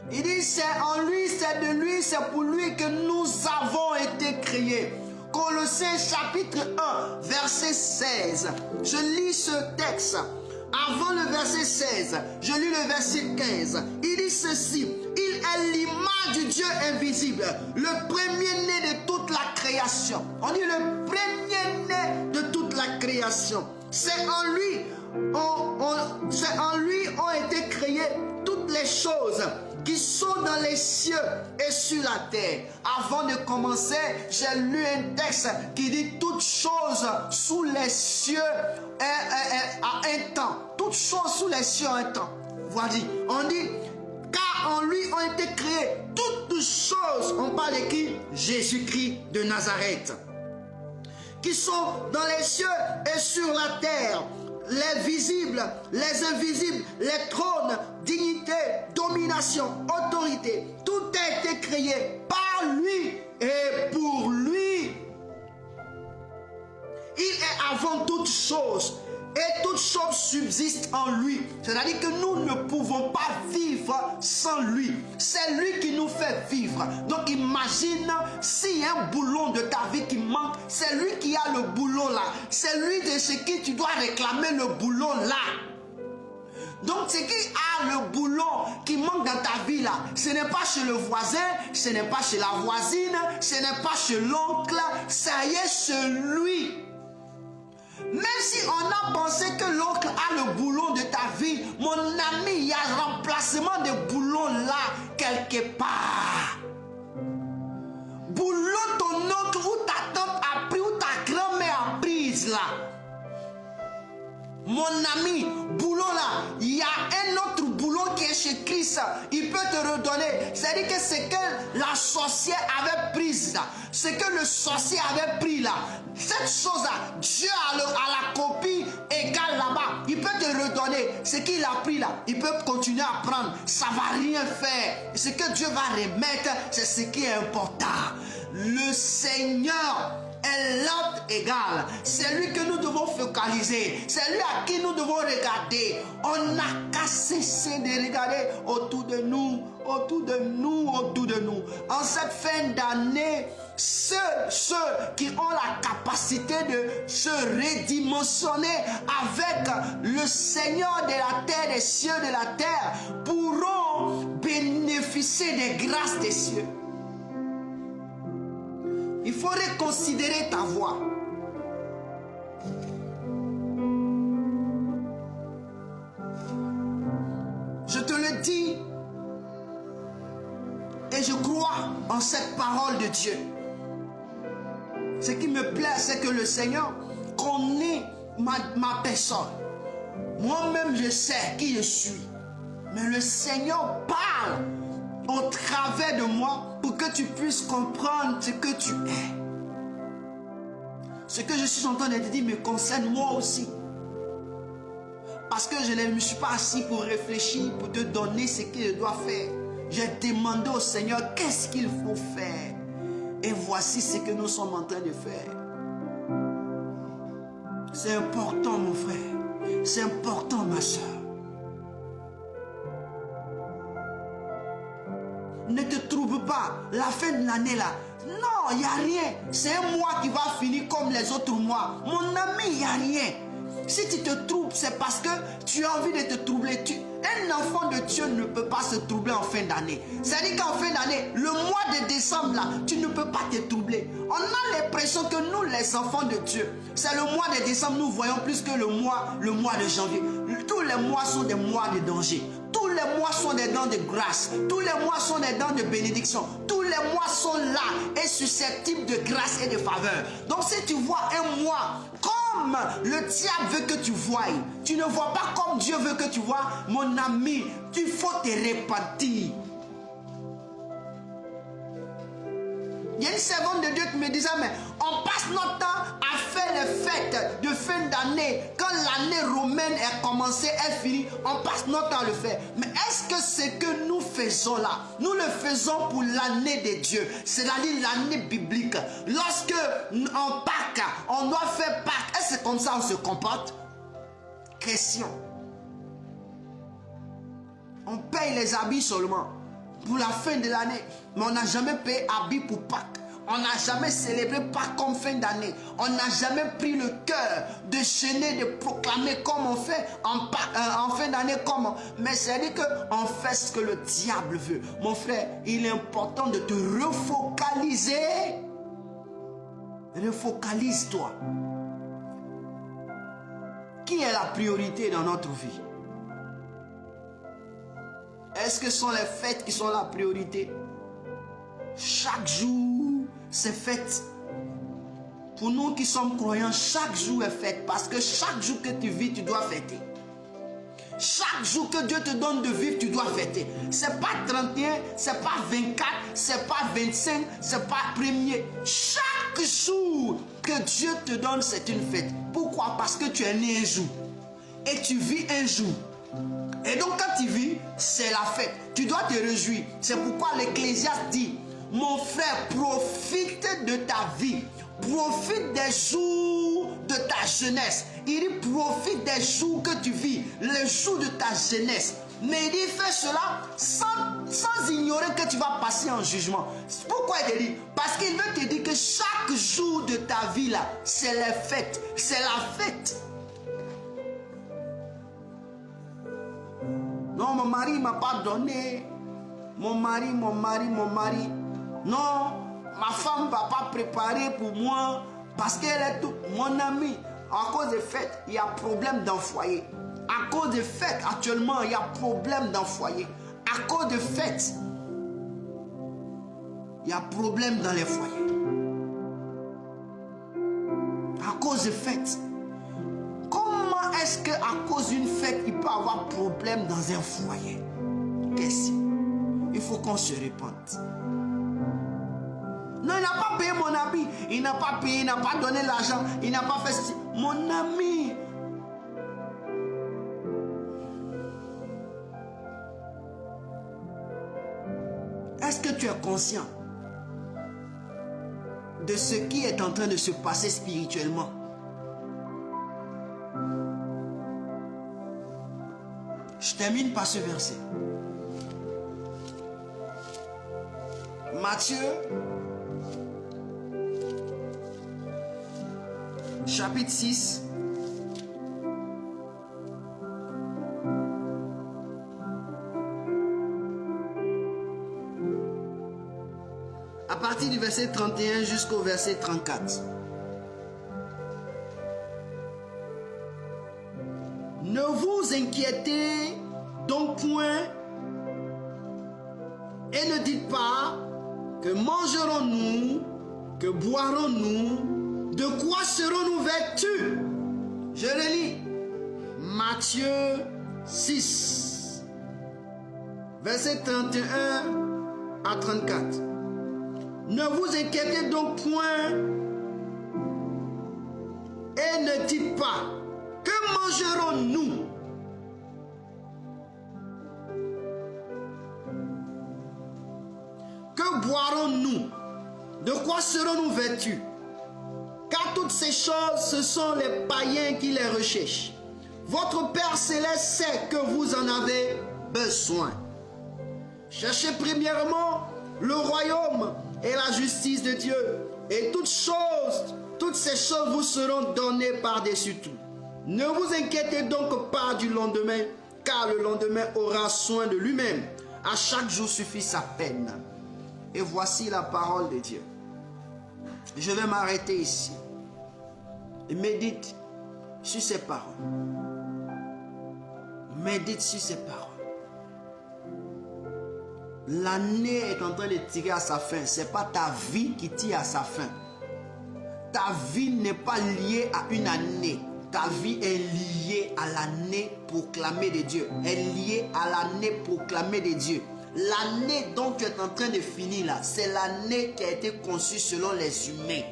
Speaker 1: Il dit, c'est en lui, c'est de lui, c'est pour lui que nous avons été créés. Colossiens chapitre 1, verset 16. Je lis ce texte. Avant le verset 16, je lis le verset 15. Il dit ceci, il est l'image du Dieu invisible, le premier-né de toute la création. On dit le premier-né de toute la création. C'est en lui, ont été créées toutes les choses qui sont dans les cieux et sur la terre. Avant de commencer, j'ai lu un texte qui dit toutes choses sous les cieux à un temps. Toutes choses sous les cieux à un temps. Voici, on dit, car en lui ont été créées toutes choses. On parle de qui? Jésus-Christ de Nazareth. Qui sont dans les cieux et sur la terre. Les visibles, les invisibles, les trônes, dignité, domination, autorité, tout a été créé par lui et pour lui. Il est avant toutes choses et toutes choses subsistent en lui. C'est-à-dire que nous ne pouvons pas vivre sans lui. C'est lui qui nous fait vivre. Donc imagine s'il y a un boulon de ta vie qui manque, c'est lui qui a le boulon là. C'est lui de ce qui tu dois réclamer le boulon là. Donc ce qui a le boulon qui manque dans ta vie là, ce n'est pas chez le voisin, ce n'est pas chez la voisine, ce n'est pas chez l'oncle, ça y est chez lui. Même si on a pensé que l'oncle a le boulon de ta vie, mon ami, il y a un remplacement de boulon là, quelque part. Boulon ton oncle ou ta tante a pris, ou ta grand-mère a prise là. Mon ami, boulon là, il y a un autre boulon qui est chez Christ. Il peut te redonner. C'est-à-dire que c'est que la sorcière avait prise là. C'est que le sorcier avait pris là. Cette chose-là, Dieu a la copie égale là-bas. Il peut te redonner. Ce qu'il a pris là, il peut continuer à prendre. Ça ne va rien faire. Ce que Dieu va remettre, c'est ce qui est important. Le Seigneur est l'autre égal. C'est lui que nous devons focaliser. C'est lui à qui nous devons regarder. On n'a qu'à cesser de regarder autour de nous, autour de nous, autour de nous. En cette fin d'année, ceux qui ont la capacité de se redimensionner avec le Seigneur de la terre, des cieux de la terre, pourront bénéficier des grâces des cieux. Il faut reconsidérer ta voix. Je te le dis et je crois en cette parole de Dieu. Ce qui me plaît, c'est que le Seigneur connaît ma personne. Moi-même, je sais qui je suis. Mais le Seigneur parle. au travers de moi pour que tu puisses comprendre ce que tu es. Ce que je suis en train de te dire me concerne moi aussi. Parce que je ne me suis pas assis pour réfléchir, pour te donner ce que je dois faire. J'ai demandé au Seigneur qu'est-ce qu'il faut faire. Et voici ce que nous sommes en train de faire. C'est important, mon frère. C'est important, ma soeur. Ne te trouble pas. La fin de l'année là. Non, il n'y a rien. C'est un mois qui va finir comme les autres mois. Mon ami, il n'y a rien. Si tu te troubles, c'est parce que tu as envie de te troubler. Un enfant de Dieu ne peut pas se troubler en fin d'année. C'est-à-dire qu'en fin d'année, le mois de décembre, là, tu ne peux pas te troubler. On a l'impression que nous, les enfants de Dieu, c'est le mois de décembre, nous voyons plus que le mois de janvier. Tous les mois sont des mois de danger. Tous les mois sont des dents de grâce. Tous les mois sont des dents de bénédiction. Tous les mois sont là et susceptibles de grâce et de faveur. Donc si tu vois un mois comme le diable veut que tu voies, tu ne vois pas comme Dieu veut que tu vois, mon ami, il faut te repentir. Il y a une servante de Dieu qui me disait, mais on passe notre temps à faire les fêtes de fin d'année. Quand l'année romaine est commencée, elle finit, on passe notre temps à le faire. Mais est-ce que ce que nous faisons là, nous le faisons pour l'année de Dieu, c'est-à-dire l'année biblique? Lorsque en Pâques, on doit faire Pâques, est-ce que comme ça on se comporte? Question. On paye les habits seulement pour la fin de l'année. Mais on n'a jamais payé habits pour Pâques. On n'a jamais célébré Pâques comme fin d'année. On n'a jamais pris le cœur de chaîner, de proclamer comme on fait en fin d'année. Mais c'est-à-dire qu'on fait ce que le diable veut. Mon frère, il est important de te refocaliser. Refocalise-toi. Qui est la priorité dans notre vie? Est-ce que ce sont les fêtes qui sont la priorité? Chaque jour, c'est fête. Pour nous qui sommes croyants, chaque jour est fête. Parce que chaque jour que tu vis, tu dois fêter. Chaque jour que Dieu te donne de vivre, tu dois fêter. C'est pas 31, c'est pas 24, c'est pas 25, c'est pas 1er. Chaque jour que Dieu te donne, c'est une fête. Pourquoi? Parce que tu es né un jour. Et tu vis un jour. Et donc quand tu vis, c'est la fête. Tu dois te réjouir. C'est pourquoi l'Ecclésiaste dit, mon frère, profite de ta vie. Profite des jours de ta jeunesse. Il dit, profite des jours que tu vis. Les jours de ta jeunesse. Mais il dit, fais cela sans ignorer que tu vas passer en jugement. Pourquoi il te dit? Parce qu'il veut te dire que chaque jour de ta vie là, c'est la fête. C'est la fête. Non, mon mari ne m'a pas donné. Mon mari. Non, ma femme ne va pas préparer pour moi parce qu'elle est toute mon amie. À cause des fêtes, il y a problème dans le foyer. À cause des fêtes, actuellement, il y a problème dans le foyer. À cause des fêtes, il y a problème dans les foyers. À cause des fêtes. Comment est-ce qu'à cause d'une fête, il peut y avoir problème dans un foyer? Question. Il faut qu'on se répande. Non, il n'a pas payé mon habit. Il n'a pas payé, il n'a pas donné l'argent. Il n'a pas fait ceci. Mon ami. Est-ce que tu es conscient de ce qui est en train de se passer spirituellement? Je termine par ce verset. Matthieu, chapitre 6. À partir du verset 31 jusqu'au verset 34. Ne vous inquiétez donc point et ne dites pas que mangerons-nous, que boirons-nous, de quoi serons-nous vêtus? Je le lis. Matthieu 6, verset 31 à 34. Ne vous inquiétez donc point et ne dites pas, que mangerons-nous? Que boirons-nous? De quoi serons-nous vêtus? Car toutes ces choses, ce sont les païens qui les recherchent. Votre Père Céleste sait que vous en avez besoin. Cherchez premièrement le royaume et la justice de Dieu, et toutes ces choses vous seront données par-dessus tout. Ne vous inquiétez donc pas du lendemain, car le lendemain aura soin de lui-même. À chaque jour suffit sa peine. Et voici la parole de Dieu. Je vais m'arrêter ici et médite sur ces paroles. Médite sur ces paroles. L'année est en train de tirer à sa fin. Ce n'est pas ta vie qui tire à sa fin. Ta vie n'est pas liée à une année. Ta vie est liée à l'année proclamée de Dieu. Elle est liée à l'année proclamée de Dieu. L'année dont tu es en train de finir là, c'est l'année qui a été conçue selon les humains.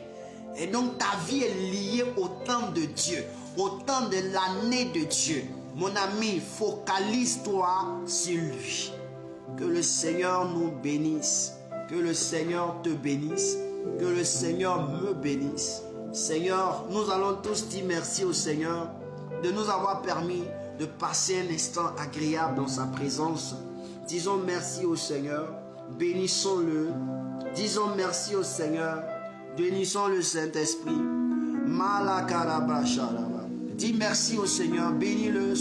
Speaker 1: Et donc ta vie est liée au temps de Dieu, au temps de l'année de Dieu. Mon ami, focalise-toi sur lui. Que le Seigneur nous bénisse. Que le Seigneur te bénisse. Que le Seigneur me bénisse. Seigneur, nous allons tous dire merci au Seigneur de nous avoir permis de passer un instant agréable dans sa présence. Disons merci au Seigneur. Bénissons-le. Disons merci au Seigneur. Bénissons le Saint-Esprit. Dis merci au Seigneur. Bénis-le.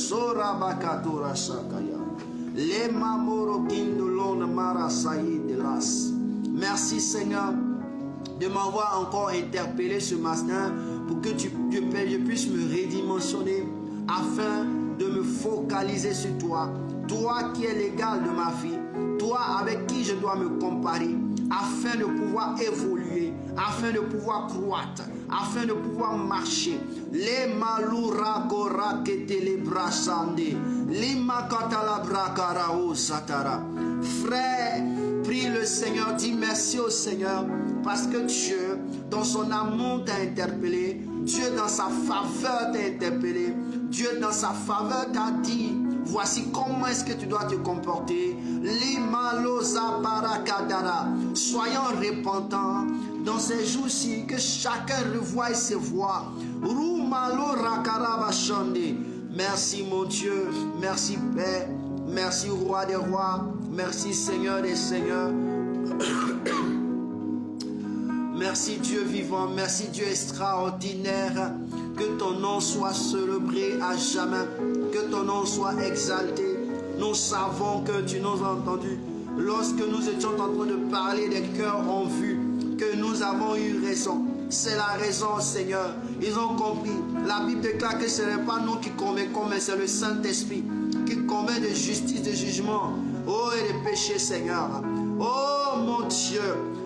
Speaker 1: Merci Seigneur de m'avoir encore interpellé ce matin pour que je puisse me redimensionner afin de me focaliser sur toi. Toi qui es l'égal de ma vie, toi avec qui je dois me comparer, afin de pouvoir évoluer, afin de pouvoir croître, afin de pouvoir marcher. Les malura korakete les brasande, les makatala brakarao satara. Frère, prie le Seigneur, dis merci au Seigneur, parce que Dieu, dans son amour t'a interpellé, Dieu dans sa faveur t'a interpellé, Dieu dans sa faveur t'a dit, voici comment est-ce que tu dois te comporter. Soyons repentants dans ces jours-ci, que chacun revoie ses voies. Merci mon Dieu, merci Père, merci Roi des rois, merci Seigneur des seigneurs. Merci Dieu vivant, merci Dieu extraordinaire. Que ton nom soit célébré à jamais, que ton nom soit exalté. Nous savons que tu nous as entendus lorsque nous étions en train de parler des cœurs en vue, que nous avons eu raison. C'est la raison, Seigneur. Ils ont compris. La Bible déclare que ce n'est pas nous qui convaincons, mais c'est le Saint-Esprit qui convainc de justice, de jugement, oh, et de péché, Seigneur. Oh mon Dieu,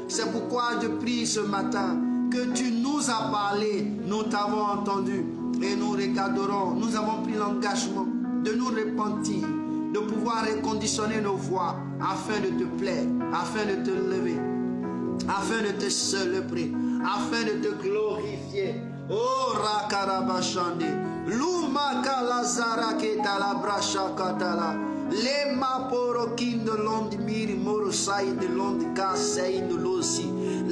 Speaker 1: c'est pourquoi je prie ce matin que tu nous as parlé, nous t'avons entendu et nous regarderons. Nous avons pris l'engagement de nous repentir, de pouvoir reconditionner nos voix afin de te plaire, afin de te lever, afin de te célébrer, afin de te glorifier. Oh Rakarabashande, Lumaka Lazara Ketala Brasha Katala, Lema Porokin de Londimiri Morosai de Londika Sei de Losi,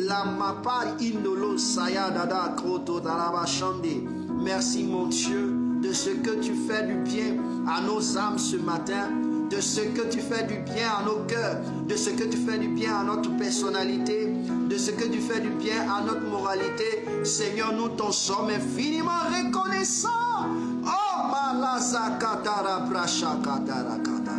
Speaker 1: La Mapar Indolo Sayadada Kroto Darabashande. Merci mon Dieu de ce que tu fais du bien à nos âmes ce matin, de ce que tu fais du bien à nos cœurs, de ce que tu fais du bien à notre personnalité, de ce que tu fais du bien à notre moralité. Seigneur, nous t'en sommes infiniment reconnaissants. Oh, Malazakatara Brashakatara Katara.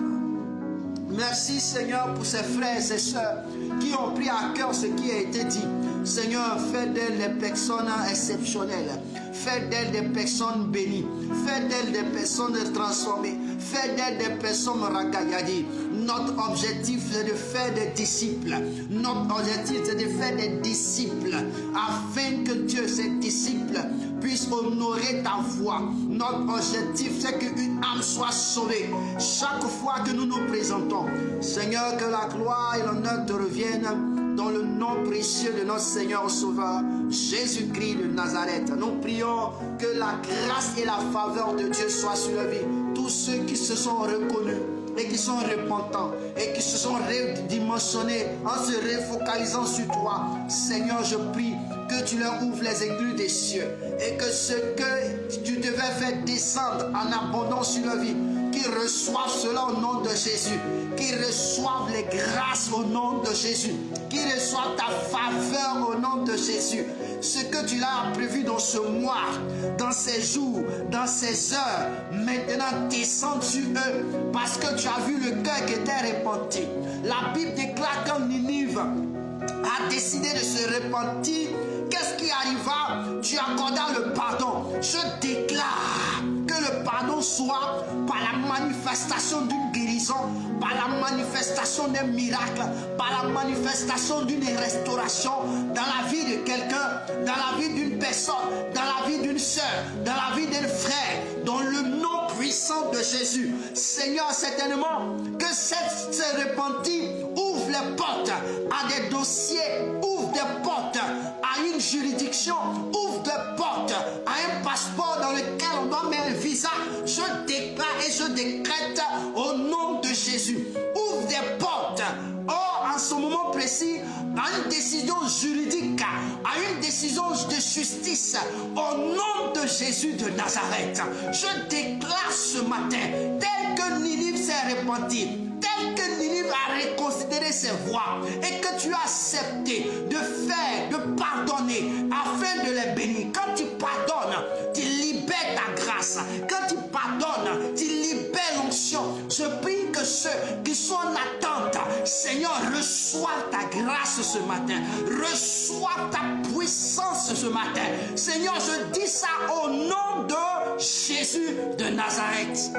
Speaker 1: Merci Seigneur pour ces frères et ces sœurs qui ont pris à cœur ce qui a été dit. Seigneur, fais d'elles des personnes exceptionnelles. Fais d'elles des personnes bénies. Fais d'elles des personnes transformées. Fais d'elle des personnes ragayadi. Notre objectif, c'est de faire des disciples. Notre objectif, c'est de faire des disciples. Afin que Dieu, ses disciples, puissent honorer ta voix. Notre objectif, c'est qu'une âme soit sauvée. Chaque fois que nous nous présentons, Seigneur, que la gloire et l'honneur te reviennent dans le nom précieux de notre Seigneur Sauveur, Jésus-Christ de Nazareth. Nous prions que la grâce et la faveur de Dieu soient sur la vie. Tous ceux qui se sont reconnus et qui sont repentants et qui se sont redimensionnés en se refocalisant sur toi, Seigneur, je prie que tu leur ouvres les écluses des cieux et que ce que tu devais faire descendre en abondance sur leur vie, qu'ils reçoivent cela au nom de Jésus, qu'ils reçoivent les grâces au nom de Jésus, qu'ils reçoivent ta faveur au nom de Jésus. Ce que tu l'as prévu dans ce mois, dans ces jours, dans ces heures, maintenant descend sur eux parce que tu as vu le cœur qui était repenti. La Bible déclare qu'en Ninive a décidé de se repentir. Qu'est-ce qui arriva? Tu accordas le pardon. Je déclare que le pardon soit par la manifestation d'une guérison, par la manifestation d'un miracle, par la manifestation d'une restauration dans la vie de quelqu'un, dans la vie d'une personne, dans la vie d'une soeur, dans la vie d'un frère, dans le nom puissant de Jésus. Seigneur, certainement que cette repentie ouvre les portes à des dossiers, ouvre des portes à une juridiction, ouvre des portes à un passeport dans lequel on doit mettre un visa. Je déclare et je décrète au nom de Jésus. Ouvre des portes. Oh, en ce moment précis, à une décision juridique, à une décision de justice, au nom de Jésus de Nazareth. Je déclare ce matin, tel que Ninive s'est repenti, tel que Ninive a reconsidéré ses voies et que tu as accepté de faire, de pardonner afin de les bénir. Quand tu pardonnes, tu libères ta grâce. Quand tu pardonnes, tu libères l'onction. Je prie que ceux qui sont en attente, Seigneur, reçoivent ta grâce ce matin. Reçoivent ta puissance ce matin. Seigneur, je dis ça au nom de Jésus de Nazareth.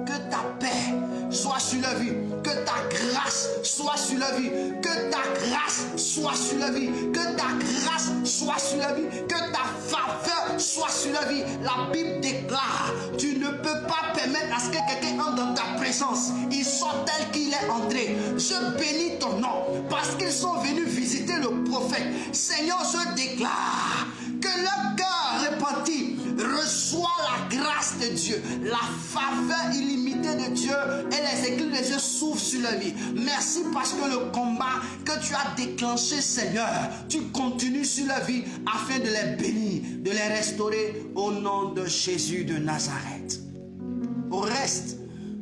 Speaker 1: Que ta paix soit sur la vie, que ta grâce soit sur la vie, que ta grâce soit sur la vie, que ta grâce soit sur la vie, que ta faveur soit sur la vie. La Bible déclare, tu ne peux pas permettre à ce que quelqu'un entre dans ta présence, il sort tel qu'il est entré. Je bénis ton nom parce qu'ils sont venus visiter le prophète. Seigneur, je déclare que leur cœur repenti reçoit la grâce de Dieu, la faveur illimitée de Dieu et les éclairs de Dieu s'ouvrent sur la vie. Merci parce que le combat que tu as déclenché, Seigneur, tu continues sur la vie afin de les bénir, de les restaurer au nom de Jésus de Nazareth. Au reste,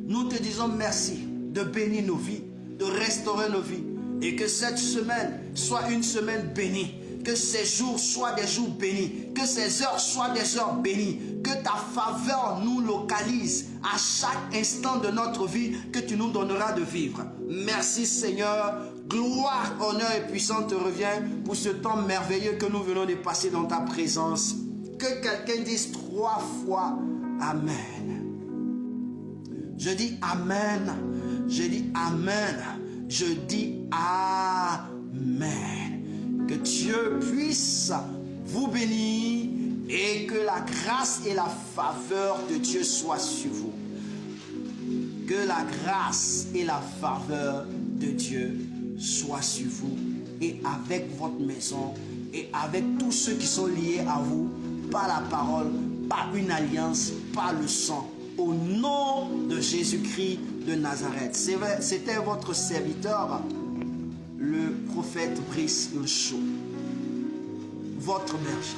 Speaker 1: nous te disons merci de bénir nos vies, de restaurer nos vies et que cette semaine soit une semaine bénie. Que ces jours soient des jours bénis, que ces heures soient des heures bénies, que ta faveur nous localise à chaque instant de notre vie que tu nous donneras de vivre. Merci Seigneur, gloire, honneur et puissance te revient pour ce temps merveilleux que nous venons de passer dans ta présence. Que quelqu'un dise 3 fois Amen. Je dis Amen, je dis Amen, je dis Amen. Que Dieu puisse vous bénir et que la grâce et la faveur de Dieu soient sur vous. Que la grâce et la faveur de Dieu soient sur vous et avec votre maison et avec tous ceux qui sont liés à vous par la parole, par une alliance, par le sang. Au nom de Jésus-Christ de Nazareth. C'était votre serviteur, le prophète Brice Ulcho, votre berger.